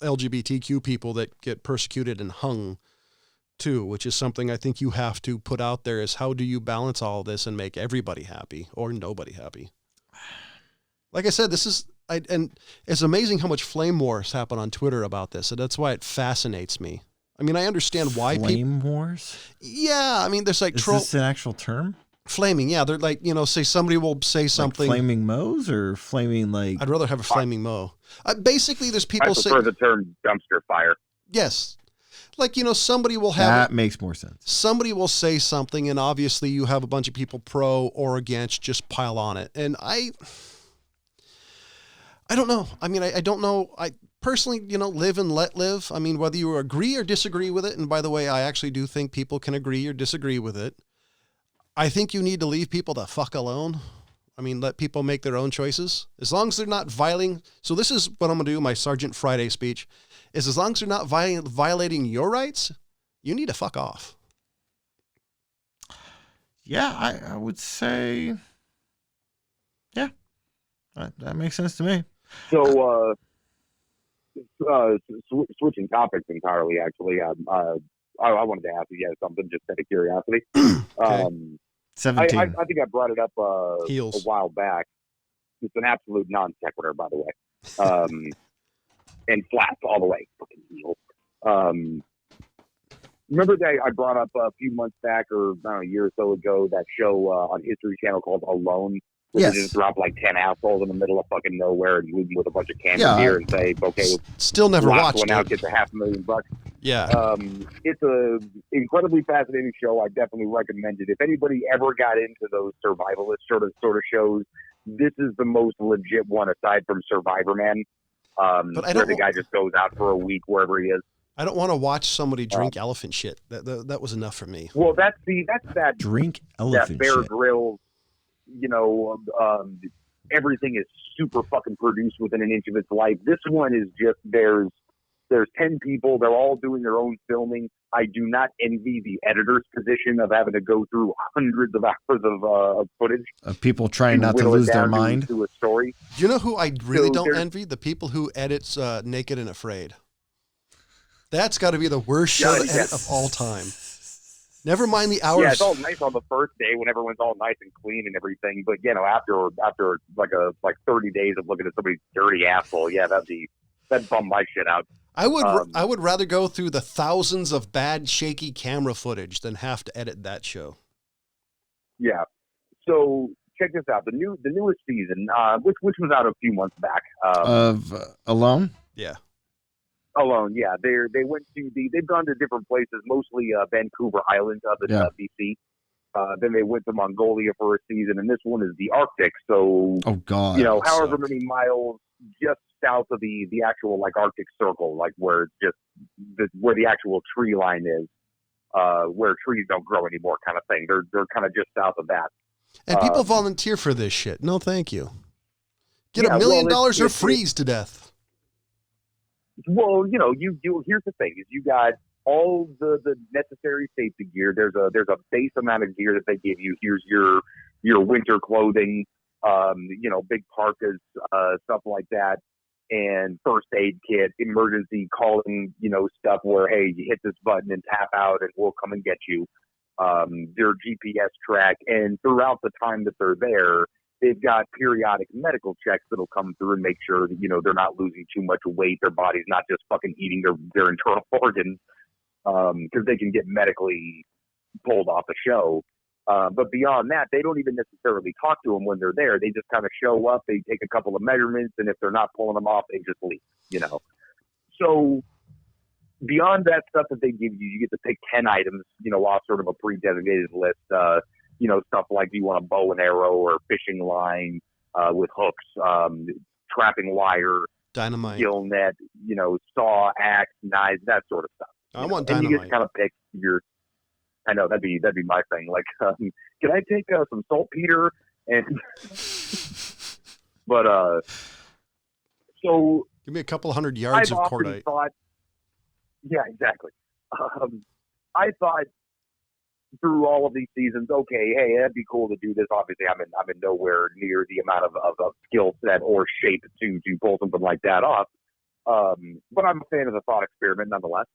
LGBTQ people that get persecuted and hung too, which is something I think you have to put out there, is how do you balance all this and make everybody happy or nobody happy? Like I said, this is and it's amazing how much flame wars happen on Twitter about this. And that's why it fascinates me. I mean, I understand why flame wars. Yeah. I mean, there's like Is this an actual term? Flaming. Yeah. They're like, say somebody will say something. Like flaming mows or flaming like. I'd rather have a flaming mow. Basically, there's people I prefer the term dumpster fire. Yes. Like, somebody will have. That makes more sense. Somebody will say something, and obviously you have a bunch of people pro or against just pile on it. And I don't know. I mean, I don't know. I personally, live and let live. I mean, whether you agree or disagree with it. And by the way, I actually do think people can agree or disagree with it. I think you need to leave people the fuck alone. I mean, let people make their own choices as long as they're not violating. So this is what I'm going to do. My Sergeant Friday speech is as long as they're not violating your rights, you need to fuck off. Yeah, I would say, yeah, that makes sense to me. So, switching topics entirely, actually, I wanted to ask you guys something just out of curiosity. Okay. 17. I think I brought it up a Heels. while back. It's an absolute non sequitur, by the way, and flats all the way. Fucking heels. Remember that I brought up a few months back, or I don't know, a year or so ago, that show on History Channel called Alone, where Yes. they just drop like 10 assholes in the middle of fucking nowhere and leave them with a bunch of cans Yeah, of beer and say, okay, Still never last watched one out it. gets $500,000. Yeah. It's a incredibly fascinating show. I definitely recommend it. If anybody ever got into those survivalist sort of shows, this is the most legit one aside from Survivor Man, But I where don't the guy just goes out for a week wherever he is. I don't want to watch somebody drink elephant shit. That was enough for me. Well, that's that Drink that elephant Bear shit. Grylls, everything is super fucking produced within an inch of its life. This one is just there's 10 people. They're all doing their own filming. I do not envy the editor's position of having to go through hundreds of hours of footage. Of people trying not to whittle it lose their down mind. to a story. You know who I really So don't there's- envy? The people who edits Naked and Afraid. That's got to be the worst show Yeah, to edit of all time. Never mind the hours. Yeah, it's all nice on the first day when everyone's all nice and clean and everything. But after like 30 days of looking at somebody's dirty asshole, yeah, that'd bum my shit out. I would rather go through the thousands of bad, shaky camera footage than have to edit that show. Yeah. So check this out: the newest season, which was out a few months back, Of Alone? Yeah. Alone. Yeah, they've gone to different places, mostly Vancouver Island, up in BC. Then they went to Mongolia for a season, and this one is the Arctic. So Oh, God. however many miles just south of the actual like Arctic Circle, like where it's just where the actual tree line is, where trees don't grow anymore, kind of thing. They're kind of just south of that. And people volunteer for this shit. No, thank you. Get Yeah, $1 million well, or it's- freeze to death. Well, here's the thing: is you got all the necessary safety gear. There's a base amount of gear that they give you. Here's your winter clothing, big parkas, stuff like that, and first aid kit, emergency calling, stuff where, hey, you hit this button and tap out, and we'll come and get you. Their GPS track, and throughout the time that they're there, they've got periodic medical checks that'll come through and make sure that, they're not losing too much weight. Their body's not just fucking eating their internal organs, because they can get medically pulled off the show. But beyond that, they don't even necessarily talk to them when they're there. They just kind of show up, they take a couple of measurements, and if they're not pulling them off, they just leave, So beyond that stuff that they give you, you get to pick 10 items, off sort of a pre-designated list. Stuff like, do you want a bow and arrow or fishing line with hooks, trapping wire, Dynamite. gill net, saw, axe, knives, that sort of stuff. I want And you dynamite. just kind of pick I know that'd be my thing. Like, can I take some saltpeter and? But so Give me a couple hundred yards I've of often cordite. thought, yeah, exactly. I thought through all of these seasons, okay, hey, that'd be cool to do this. Obviously, I'm in nowhere near the amount of skill set or shape to pull something like that off. But I'm a fan of the thought experiment nonetheless.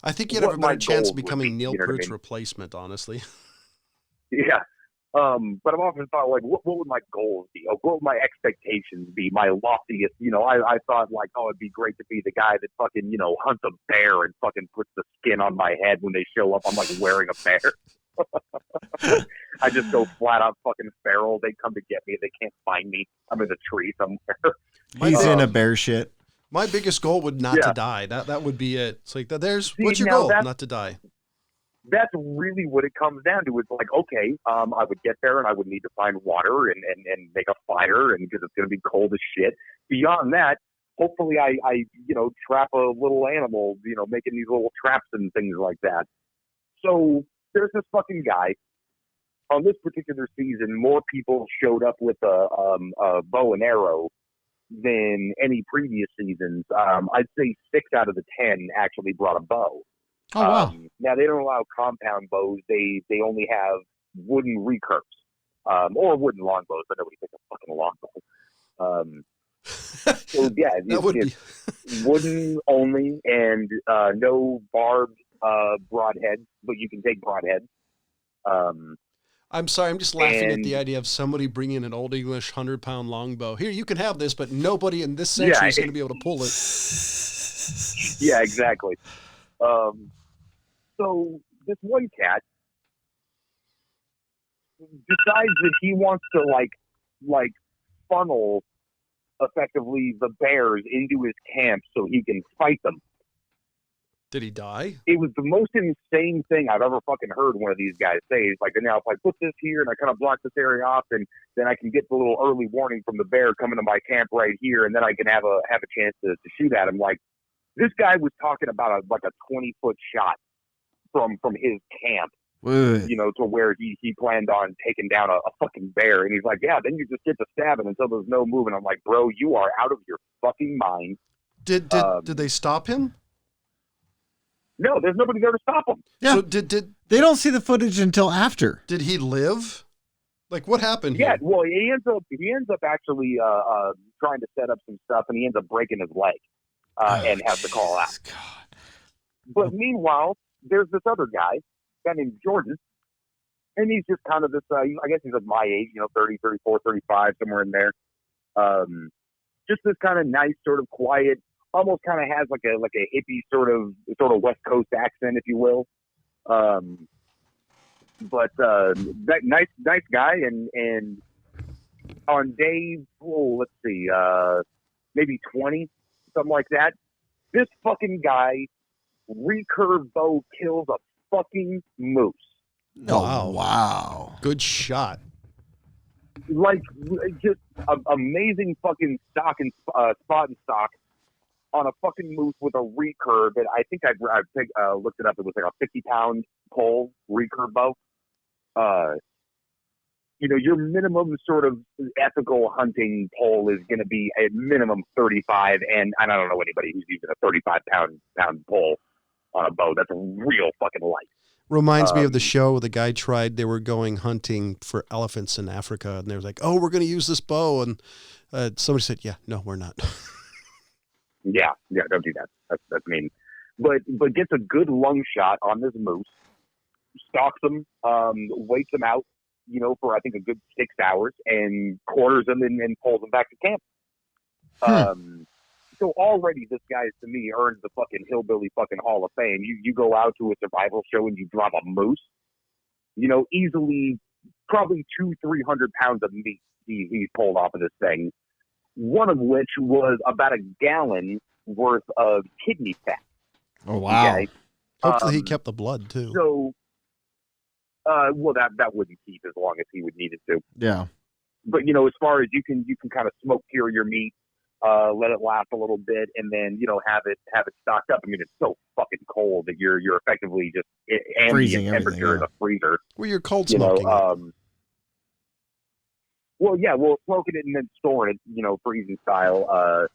I think you'd have a what my better chance of goals would becoming be, Neil you know what I Peart's mean? replacement, honestly. Yeah. But I've often thought, like, what would my goals be? What would my expectations be? My loftiest, I thought, like, oh, it'd be great to be the guy that fucking, hunts a bear and fucking puts the skin on my head when they show up. I'm, like, wearing a bear. I just go flat out fucking feral. They come to get me. They can't find me. I'm in a tree somewhere. He's in a bear shit. My biggest goal would not to die. That would be it. It's like, what's your goal? Not to die. That's really what it comes down to. It's like, okay, I would get there and I would need to find water and make a fire, and because it's going to be cold as shit. Beyond that, hopefully I trap a little animal, making these little traps and things like that. So there's this fucking guy. On this particular season, more people showed up with a bow and arrow than any previous seasons. I'd say 6 out of the 10 actually brought a bow. Oh, wow. Now, they don't allow compound bows. They only have wooden recurves, or wooden longbows, but nobody picks a fucking longbow. So, yeah, it's wooden only, and no barbed broadheads, but you can take broadheads. I'm sorry, I'm just laughing at the idea of somebody bringing an Old English 100-pound longbow. Here, you can have this, but nobody in this century is going to be able to pull it. Yeah, exactly. So this one cat decides that he wants to like funnel effectively the bears into his camp so he can fight them. Did he die? It was the most insane thing I've ever fucking heard one of these guys say. It's like, now if I put this here and I kind of block this area off, and then I can get the little early warning from the bear coming to my camp right here, and then I can have a chance to shoot at him. Like, this guy was talking about a 20-foot shot from his camp, to where he planned on taking down a fucking bear. And he's like, yeah, then you just get to stabbing until there's no moving. I'm like, bro, you are out of your fucking mind. Did they stop him? No, there's nobody there to stop him. Yeah. So did they don't see the footage until after? Did he live? Like, what happened? Yeah, here? well, he ends up actually trying to set up some stuff, and he ends up breaking his leg and has to call out. God. But meanwhile, there's this other guy named Jordan, and he's just kind of this, I guess he's like my age, 30, 34, 35, somewhere in there. Just this kind of nice, sort of quiet, almost kind of has like a hippie sort of West Coast accent, if you will. But that nice guy, and on day, let's see, maybe 20, something like that, this fucking guy recurve bow kills a fucking moose. Oh, wow. Good shot. Like, just amazing fucking spot and stock on a fucking moose with a recurve. And I think I looked it up. It was like a 50-pound pole recurve bow. Your minimum sort of ethical hunting pole is going to be a minimum 35, and I don't know anybody who's using a 35-pound pole on a bow. That's a real fucking light. Reminds me of the show where the guy they were going hunting for elephants in Africa, and they were like, oh, we're going to use this bow. And somebody said, yeah, no, we're not. Yeah, don't do that. That's mean. But gets a good lung shot on this moose, stalks him, waits him out, for I think a good 6 hours, and quarters him and pulls him back to camp. So already this guy, to me, earns the fucking hillbilly fucking Hall of Fame. You go out to a survival show and you drop a moose, easily probably 200-300 pounds of meat he pulled off of this thing. One of which was about a gallon worth of kidney fat. Oh, wow. Okay? Hopefully he kept the blood, too. So, well, that wouldn't keep as long as he would need it to. Yeah. But, as far as you can kind of smoke cure your meat, let it last a little bit, and then, have it stocked up. I mean, it's so fucking cold that you're effectively just freezing ambient temperature in a freezer. Well, you're cold smoking. Smoking it and then storing it, freezing style.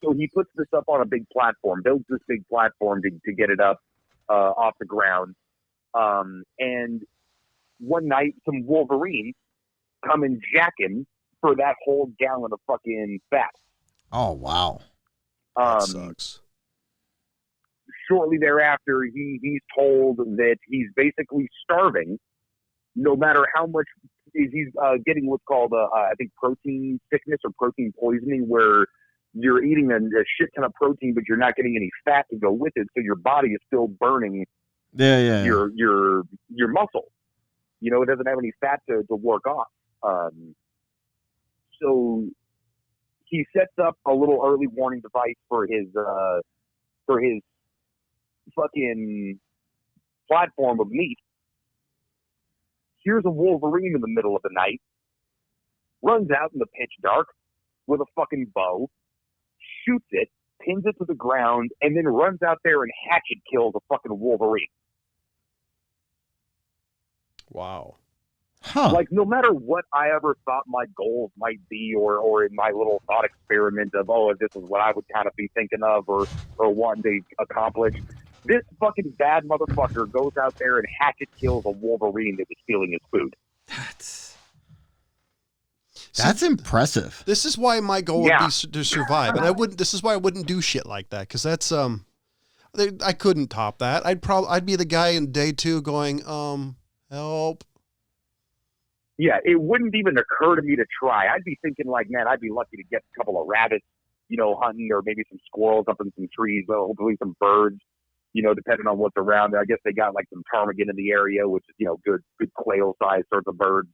So he puts this up on a big platform, builds this big platform to get it up off the ground. And one night, some Wolverine come and jack him for that whole gallon of fucking fat. Oh, wow. That sucks. Shortly thereafter, he's told that he's basically starving no matter how much he's getting what's called, I think, protein sickness or protein poisoning, where you're eating a shit ton of protein, but you're not getting any fat to go with it, so your body is still burning your muscle. You know, it doesn't have any fat to work off. So he sets up a little early warning device for his fucking platform of meat. Here's a Wolverine in the middle of the night, runs out in the pitch dark with a fucking bow, shoots it, pins it to the ground, and then runs out there and hatchet kills a fucking Wolverine. Wow. Huh. Like, no matter what I ever thought my goals might be, or in my little thought experiment of, this is what I would kind of be thinking of or wanting to accomplish, this fucking bad motherfucker goes out there and hatchet kills a Wolverine that was stealing his food. That's impressive. This is why my goal would be to survive, and this is why I wouldn't do shit like that, because that's I couldn't top that. I'd be the guy in day 2 going, help. Yeah, it wouldn't even occur to me to try. I'd be thinking like, man, I'd be lucky to get a couple of rabbits, hunting, or maybe some squirrels up in some trees, hopefully some birds, depending on what's around. I guess they got like some ptarmigan in the area, which is, good quail size sorts of birds,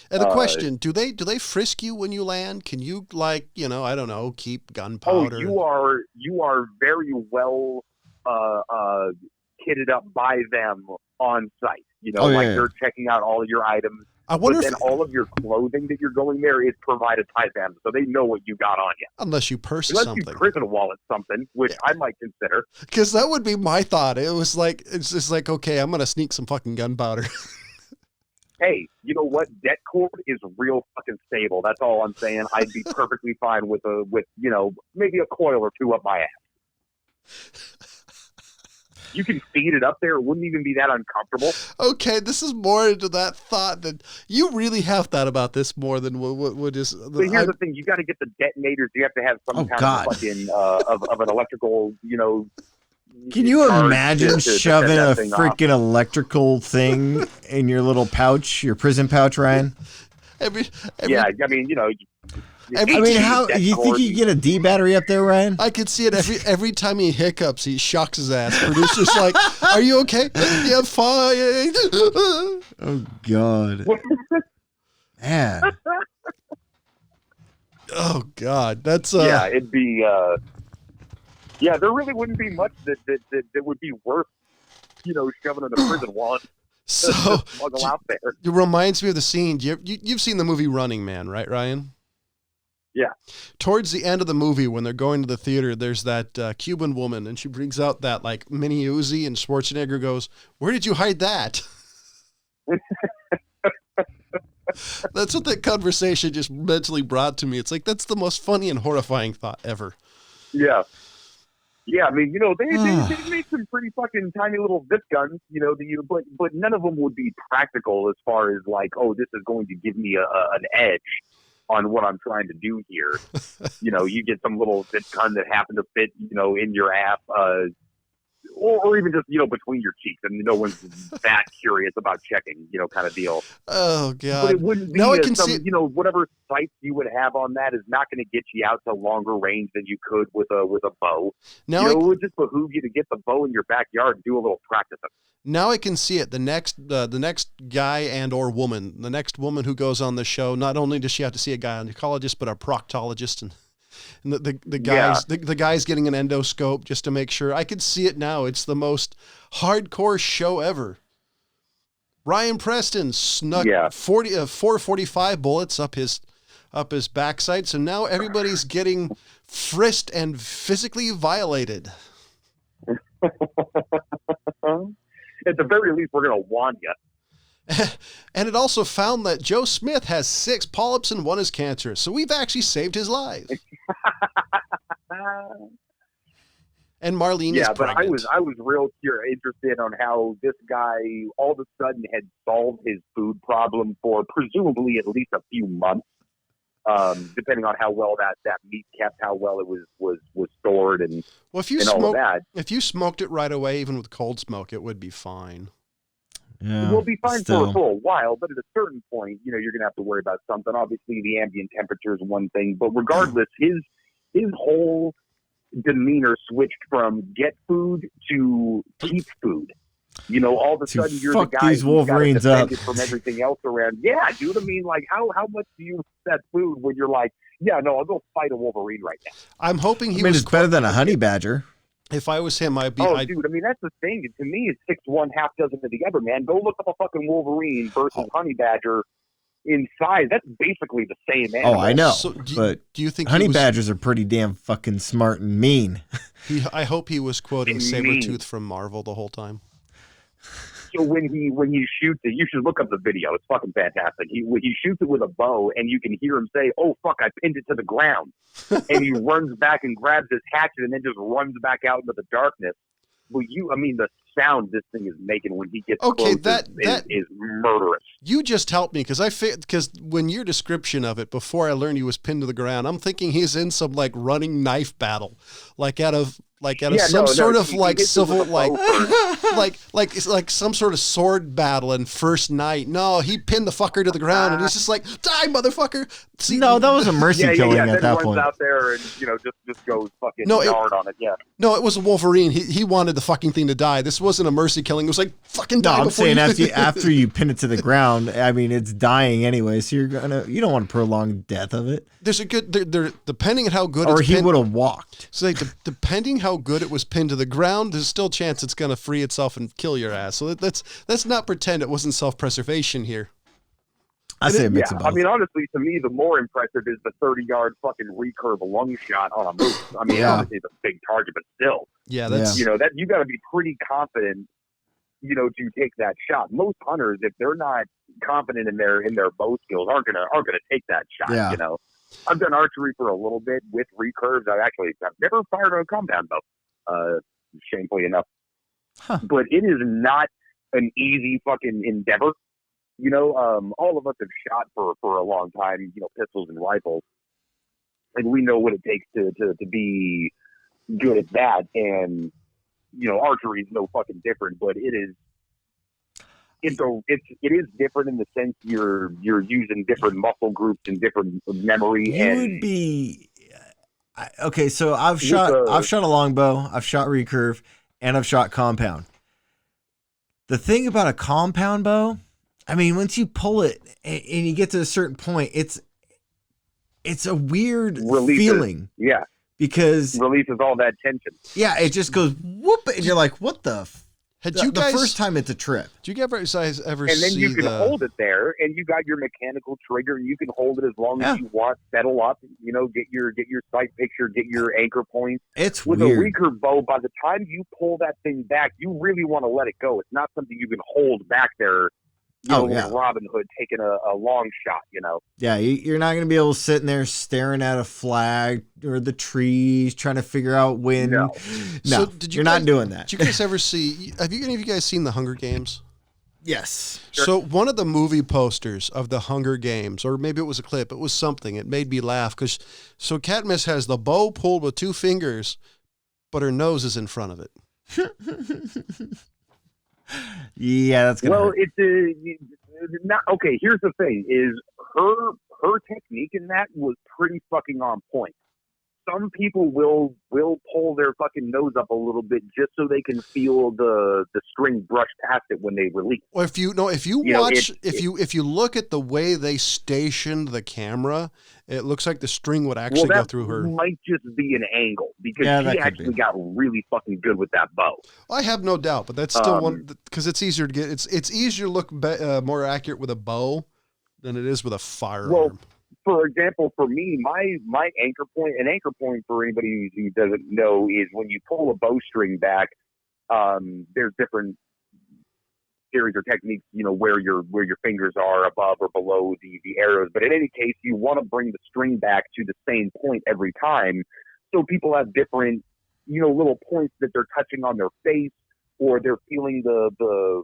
And the question, do they frisk you when you land? Can you, like, I don't know, keep gunpowder? Oh, you are very well kitted up by them on site. They're checking out all of your items. I wonder then all of your clothing that you're going there is provided by them, so they know what you got on you. Unless you purse something. You prison wallet something, which I might consider. Because that would be my thought. It's just like, okay, I'm going to sneak some fucking gunpowder. Hey, you know what? Debt cord is real fucking stable. That's all I'm saying. I'd be perfectly fine with maybe a coil or 2 up my ass. You can feed it up there. It wouldn't even be that uncomfortable. Okay, this is more into that thought that you really have thought about this more than what is. But here's the thing: you got to get the detonators. You have to have some kind of fucking of an electrical, Can you imagine shoving a freaking electrical thing in your little pouch, your prison pouch, Ryan? Yeah, I mean, how you think you get a D battery up there, Ryan? I could see it every time he hiccups, he shocks his ass. Producer's like, "Are you okay?" "Yeah, fine." Oh God, man. Oh God, that's it'd be there really wouldn't be much that would be worth shoving in a prison wallet. So smuggle out there. It reminds me of the scene. You've seen the movie Running Man, right, Ryan? Yeah. Towards the end of the movie, when they're going to the theater, there's that Cuban woman, and she brings out that like mini Uzi, and Schwarzenegger goes, "Where did you hide that?" That's what that conversation just mentally brought to me. It's like, that's the most funny and horrifying thought ever. Yeah. Yeah, I mean, they make some pretty fucking tiny little zip guns, but none of them would be practical as far as like, this is going to give me an edge on what I'm trying to do here. You get some little zip gun that happened to fit, in your ass, or even just, between your cheeks, and no one's that curious about checking, kind of deal. Oh God! But it wouldn't be whatever sights you would have on that is not going to get you out to longer range than you could with a bow. Now it would just behoove you to get the bow in your backyard and do a little practicing. Now I can see it. The next guy and or woman, the next woman who goes on the show, not only does she have to see a gynecologist, but a proctologist, and the guy's getting an endoscope just to make sure. I could see it now. It's the most hardcore show ever. Ryan Preston snuck 445 bullets up his backside, so now everybody's getting frisked and physically violated. At the very least, we're going to wand you. And it also found that Joe Smith has 6 polyps and 1 is cancerous. So we've actually saved his life. And Marlene is pregnant. Yeah, but I was real interested on how this guy all of a sudden had solved his food problem for presumably at least a few months, depending on how well that meat kept, how well it was stored, and all of that. If you smoked it right away, even with cold smoke, it would be fine. Yeah, we'll be fine still. for a while, but at a certain point, you're going to have to worry about something. Obviously, the ambient temperature is one thing, but regardless, his whole demeanor switched from get food to keep food. All of a To sudden you're fuck the guy these who's Wolverines got to up. defend it from everything else around. Yeah, dude. I mean, like, how much do you want that food when you're like, yeah, no, I'll go fight a Wolverine right now. I'm hoping he I mean, was it's better than a honey badger. If I was him, I'd be. Dude, I mean, that's the thing. To me, it's 6'1", half dozen of the other, man. Go look up a fucking Wolverine versus honey badger in size. That's basically the same animal. Oh, I know. So but do you think honey badgers are pretty damn fucking smart and mean? I hope he was quoting And Sabretooth from Marvel the whole time. So when he shoots it, you should look up the video. It's fucking fantastic. He shoots it with a bow, and you can hear him say, "Oh fuck, I pinned it to the ground," and he runs back and grabs his hatchet, and then just runs back out into the darkness. Well, the sound this thing is making when he gets close is murderous. You just helped me because when your description of it before I learned he was pinned to the ground, I'm thinking he's in some like running knife battle, like out of some sort of civil like some sort of sword battle in First Night. No, he pinned the fucker to the ground and he's just like, die, motherfucker. See, no, that was a mercy killing at then that runs point. Out there and just goes fucking yard on it. Yeah. No, it was a Wolverine. He wanted the fucking thing to die. This wasn't a mercy killing. It was like fucking die. No, I'm before saying you... after you pin it to the ground, I mean it's dying anyway, so you don't want to prolong death of it. There's a good depending on how good or it's he pinned, would have walked. So like, depending how good it was pinned to the ground, there's still a chance it's gonna free itself and kill your ass. So let's not pretend it wasn't self-preservation here. I say a mix of both. I mean, honestly, to me, the more impressive is the 30-yard fucking recurve lung shot on a moose. I mean, obviously it's a big target, but still. Yeah, that's that you got to be pretty confident, to take that shot. Most hunters, if they're not confident in their bow skills, aren't gonna take that shot. Yeah. I've done archery for a little bit with recurves. I've never fired on a compound bow, shamefully enough. Huh. But it is not an easy fucking endeavor. All of us have shot for a long time, pistols and rifles, and we know what it takes to be good at that. And archery is no fucking different, but it is different in the sense you're using different muscle groups and different memory. Would be okay. So I've shot a longbow, I've shot recurve, and I've shot compound. The thing about a compound bow, I mean, once you pull it and you get to a certain point, it's a weird feeling. Yeah. Because releases all that tension. Yeah, it just goes whoop, and you're like, what the? The first time it's a trip. Do you ever see? And then you can hold it there, and you got your mechanical trigger, and you can hold it as long as you want. Settle up, get your sight picture, get your anchor points. It's with weird. a recurve bow. By the time you pull that thing back, you really want to let it go. It's not something you can hold back there. Like Robin Hood taking a long shot, Yeah, you're not going to be able to sit in there staring at a flag or the trees trying to figure out when. No, so you're not doing that. Did you guys ever see, have any of you guys seen The Hunger Games? Yes. Sure. So one of the movie posters of The Hunger Games, or maybe it was a clip, it was something, it made me laugh because Katniss has the bow pulled with 2 fingers, but her nose is in front of it. Yeah, that's gonna hurt. It's not okay. Here's the thing: is her technique in that was pretty fucking on point. Some people will pull their fucking nose up a little bit just so they can feel the string brush past it when they release. Or if you look at the way they stationed the camera, it looks like the string would actually go through her. Might just be an angle because she actually got really fucking good with that bow. I have no doubt, but that's still one because it's easier to get. It's easier to look more accurate with a bow than it is with a firearm. Well, for example, for me, my anchor point, an anchor point for anybody who doesn't know is when you pull a bowstring back, there's different series or techniques, where your fingers are above or below the arrows. But in any case, you want to bring the string back to the same point every time. So people have different, little points that they're touching on their face, or they're feeling the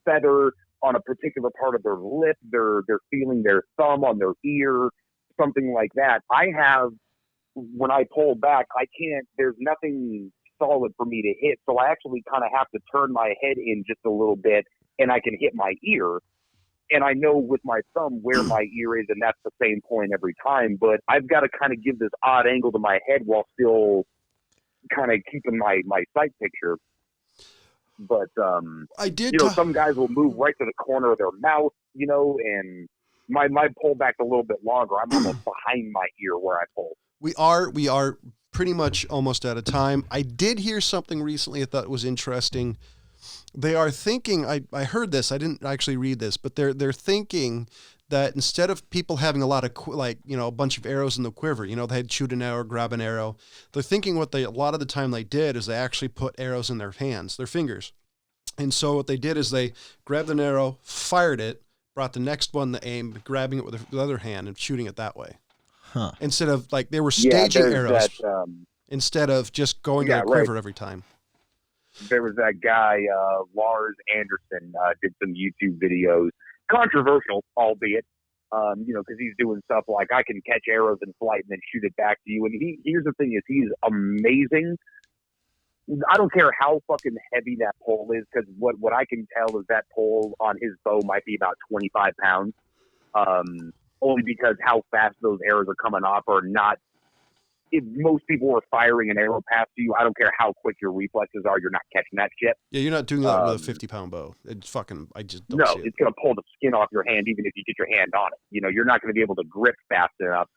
feather on a particular part of their lip, they're feeling their thumb on their ear, something like that. I have, when I pull back, there's nothing solid for me to hit, so I actually kind of have to turn my head in just a little bit and I can hit my ear, and I know with my thumb where my ear is, and that's the same point every time. But I've got to kind of give this odd angle to my head while still kind of keeping my sight picture. But I did. You know, some guys will move right to the corner of their mouth, you know, and my pull back a little bit longer. I'm almost behind my ear where I pull. We are pretty much almost out of time. I did hear something recently I thought was interesting. They are thinking, I heard this, I didn't actually read this, but they're thinking that instead of people having a lot of, a bunch of arrows in the quiver, they'd shoot an arrow, grab an arrow. They're thinking a lot of the time they did is they actually put arrows in their hands, their fingers. And so what they did is they grabbed an arrow, fired it, brought the next one to aim, grabbing it with the other hand and shooting it that way. Huh. Instead of they were staging arrows instead of just going to the quiver every time. There was that guy, Lars Anderson, did some YouTube videos, controversial, albeit, because he's doing stuff like I can catch arrows in flight and then shoot it back to you. And here's the thing is he's amazing. I don't care how fucking heavy that pole is, because what I can tell is that pole on his bow might be about 25 pounds. Only because how fast those arrows are coming off are not. If most people are firing an arrow past you, I don't care how quick your reflexes are, you're not catching that shit. Yeah, you're not doing that with a 50-pound bow. It's fucking. I just don't see it. It's gonna pull the skin off your hand, even if you get your hand on it. You're not gonna be able to grip fast enough.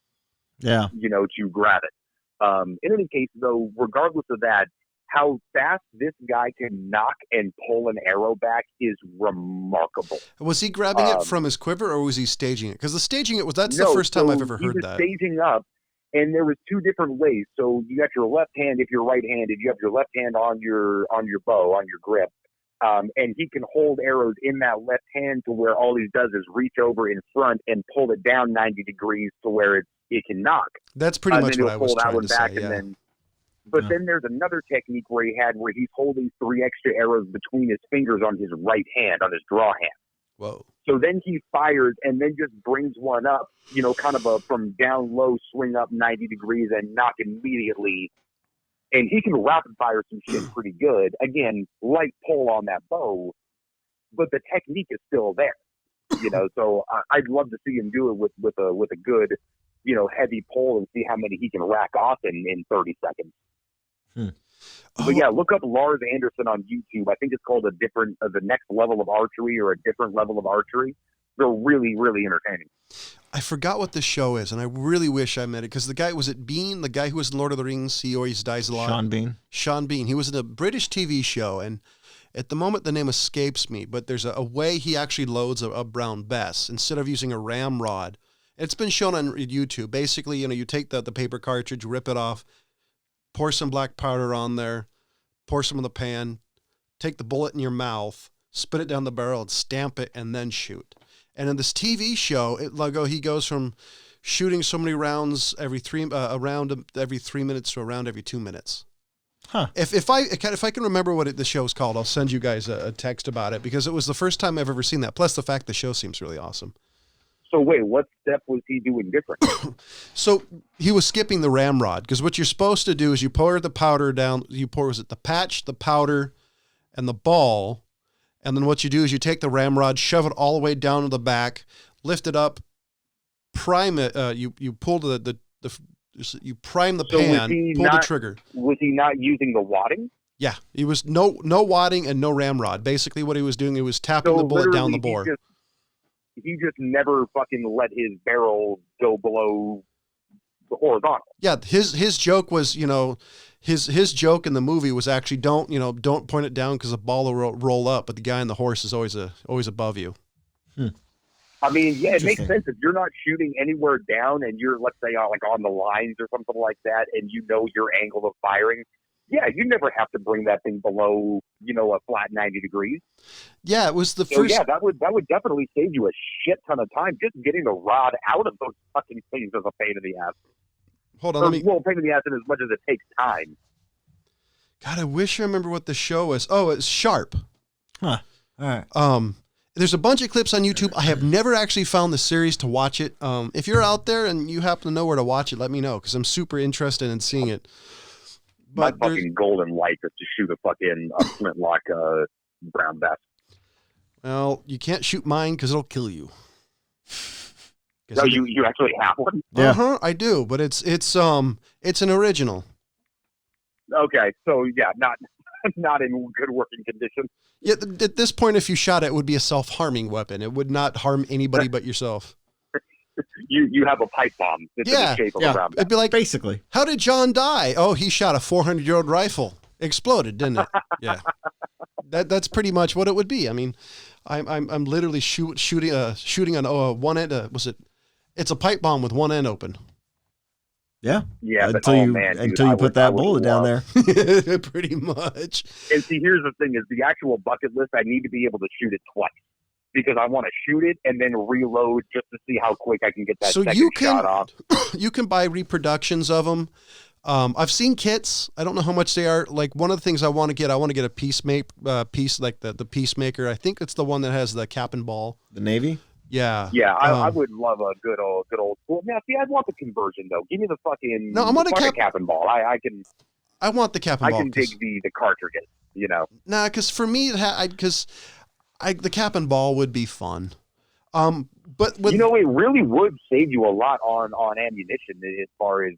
Yeah. To grab it. In any case, though, regardless of that, how fast this guy can knock and pull an arrow back is remarkable. Was he grabbing it from his quiver, or was he staging it? Because the staging it that's the first time I've ever heard that. Staging up, and there was two different ways. So you got your left hand if you're right-handed. You have your left hand on your bow, on your grip, and he can hold arrows in that left hand to where all he does is reach over in front and pull it down 90 degrees to where it can knock. That's pretty much what I was trying to say. Yeah. But then there's another technique where he's holding 3 extra arrows between his fingers on his right hand, on his draw hand. Whoa. So then he fires and then just brings one up, kind of from down low, swing up 90 degrees and knock immediately. And he can rapid fire some shit pretty good. Again, light pull on that bow, but the technique is still there. So I'd love to see him do it with a good, heavy pull and see how many he can rack off in 30 seconds. But yeah, look up Lars Anderson on YouTube. I think it's called the next level of archery or a different level of archery. They're really, really entertaining. I forgot what the show is, and I really wish I met it, because the guy, was it Bean, the guy who was in Lord of the Rings? He always dies a lot. Sean Bean. He was in a British TV show, and at the moment the name escapes me, but there's a way he actually loads a brown bass instead of using a ramrod. It's been shown on YouTube. Basically, you take the paper cartridge, rip it off, pour some black powder on there, pour some in the pan, take the bullet in your mouth, spit it down the barrel, and stamp it, and then shoot. And in this TV show, he goes from shooting so many rounds every 3 minutes to a round every 2 minutes. Huh. If I can remember what the show's called, I'll send you guys a text about it, because it was the first time I've ever seen that. Plus the fact the show seems really awesome. So wait, what step was he doing different? So he was skipping the ramrod, because what you're supposed to do is you pour the powder down. Was it the patch, the powder, and the ball? And then what you do is you take the ramrod, shove it all the way down to the back, lift it up, prime it. You pull you prime the pan, pull the trigger. Was he not using the wadding? Yeah, he was no wadding and no ramrod. Basically, what he was doing, he was tapping the bullet down the bore. He just never fucking let his barrel go below the horizontal. Yeah, his joke was, his joke in the movie was actually don't point it down because the ball will roll up, but the guy on the horse is always above you. I mean, yeah, it makes sense if you're not shooting anywhere down and you're, let's say, on the lines or something like that, and your angle of firing. Yeah, you never have to bring that thing below, a flat 90 degrees. Yeah, it was the first. Yeah, that would definitely save you a shit ton of time. Just getting the rod out of those fucking things is a pain in the ass. Hold on, pain in the ass in as much as it takes time. God, I wish I remember what the show was. Oh, it's Sharp. Huh. All right. There's a bunch of clips on YouTube. I have never actually found the series to watch it. If you're out there and you happen to know where to watch it, let me know, because I'm super interested in seeing it. But my fucking golden light is to shoot a flintlock brown bass. Well, you can't shoot mine because it'll kill you. No, you actually have one? Yeah. I do, but it's an original. Okay, so yeah, not in good working condition. Yeah, at this point, if you shot it, it would be a self-harming weapon. It would not harm anybody but yourself. You have a pipe bomb that's in the shape of a round gun. It'd be like, Basically. how did John die? Oh, he shot a 400-year-old rifle. Exploded, didn't it? Yeah. That's pretty much what it would be. I mean, I'm literally shooting on one end. It's a pipe bomb with one end open. Yeah. Yeah. Until you put that bullet down there. Pretty much. And see, here's the thing: is the actual bucket list. I need to be able to shoot it twice because I want to shoot it and then reload just to see how quick I can get that second shot off. You can buy reproductions of them. I've seen kits. I don't know how much they are. Like one of the things I want to get a piece like the Peacemaker. I think it's the one that has the cap and ball. The Navy? Yeah. Yeah, I would love a good old school. Now, see, I'd want the conversion though. Give me the fucking cap and ball. I want the cap and ball. I can dig the cartridges. You know. Nah, because for me, the cap and ball would be fun. But it really would save you a lot on ammunition as far as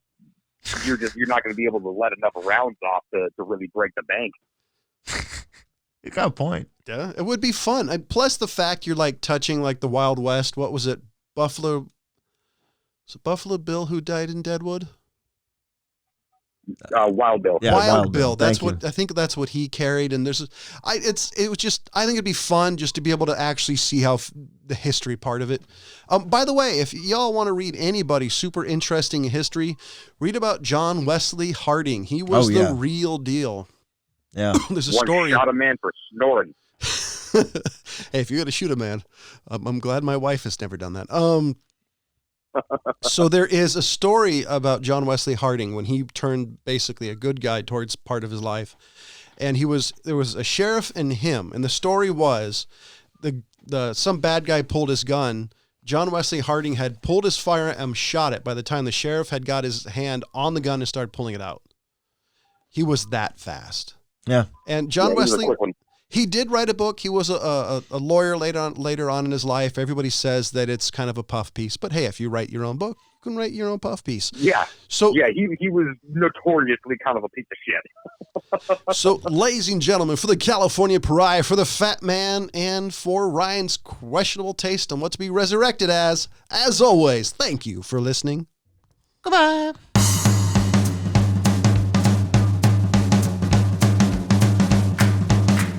you're not going to be able to let enough rounds off to really break the bank. You got a point. Yeah, it would be fun. And plus the fact you're like touching like the Wild West. What was it? Was it Buffalo Bill who died in Deadwood? Wild Bill. Yeah, Wild Bill. That's Thank what I think. That's what he carried. And I think it'd be fun just to be able to actually see how the history part of it. By the way, if y'all want to read anybody super interesting in history, read about John Wesley Harding. He was the real deal. Yeah. There's a story. Shot a man for snoring. Hey, if you're gonna shoot a man, I'm glad my wife has never done that. So there is a story about John Wesley Harding when he turned basically a good guy towards part of his life, and there was a sheriff and him, and the story was some bad guy pulled his gun. John Wesley Harding had pulled his firearm, shot it. By the time the sheriff had got his hand on the gun and started pulling it out, he was that fast. Yeah. And John Wesley, he did write a book. He was a lawyer later on in his life. Everybody says that it's kind of a puff piece, but hey, if you write your own book, you can write your own puff piece. Yeah. So yeah, he was notoriously kind of a piece of shit. So, ladies and gentlemen, for the California Pariah, for the Fat Man, and for Ryan's questionable taste on what to be resurrected as always, thank you for listening. Goodbye.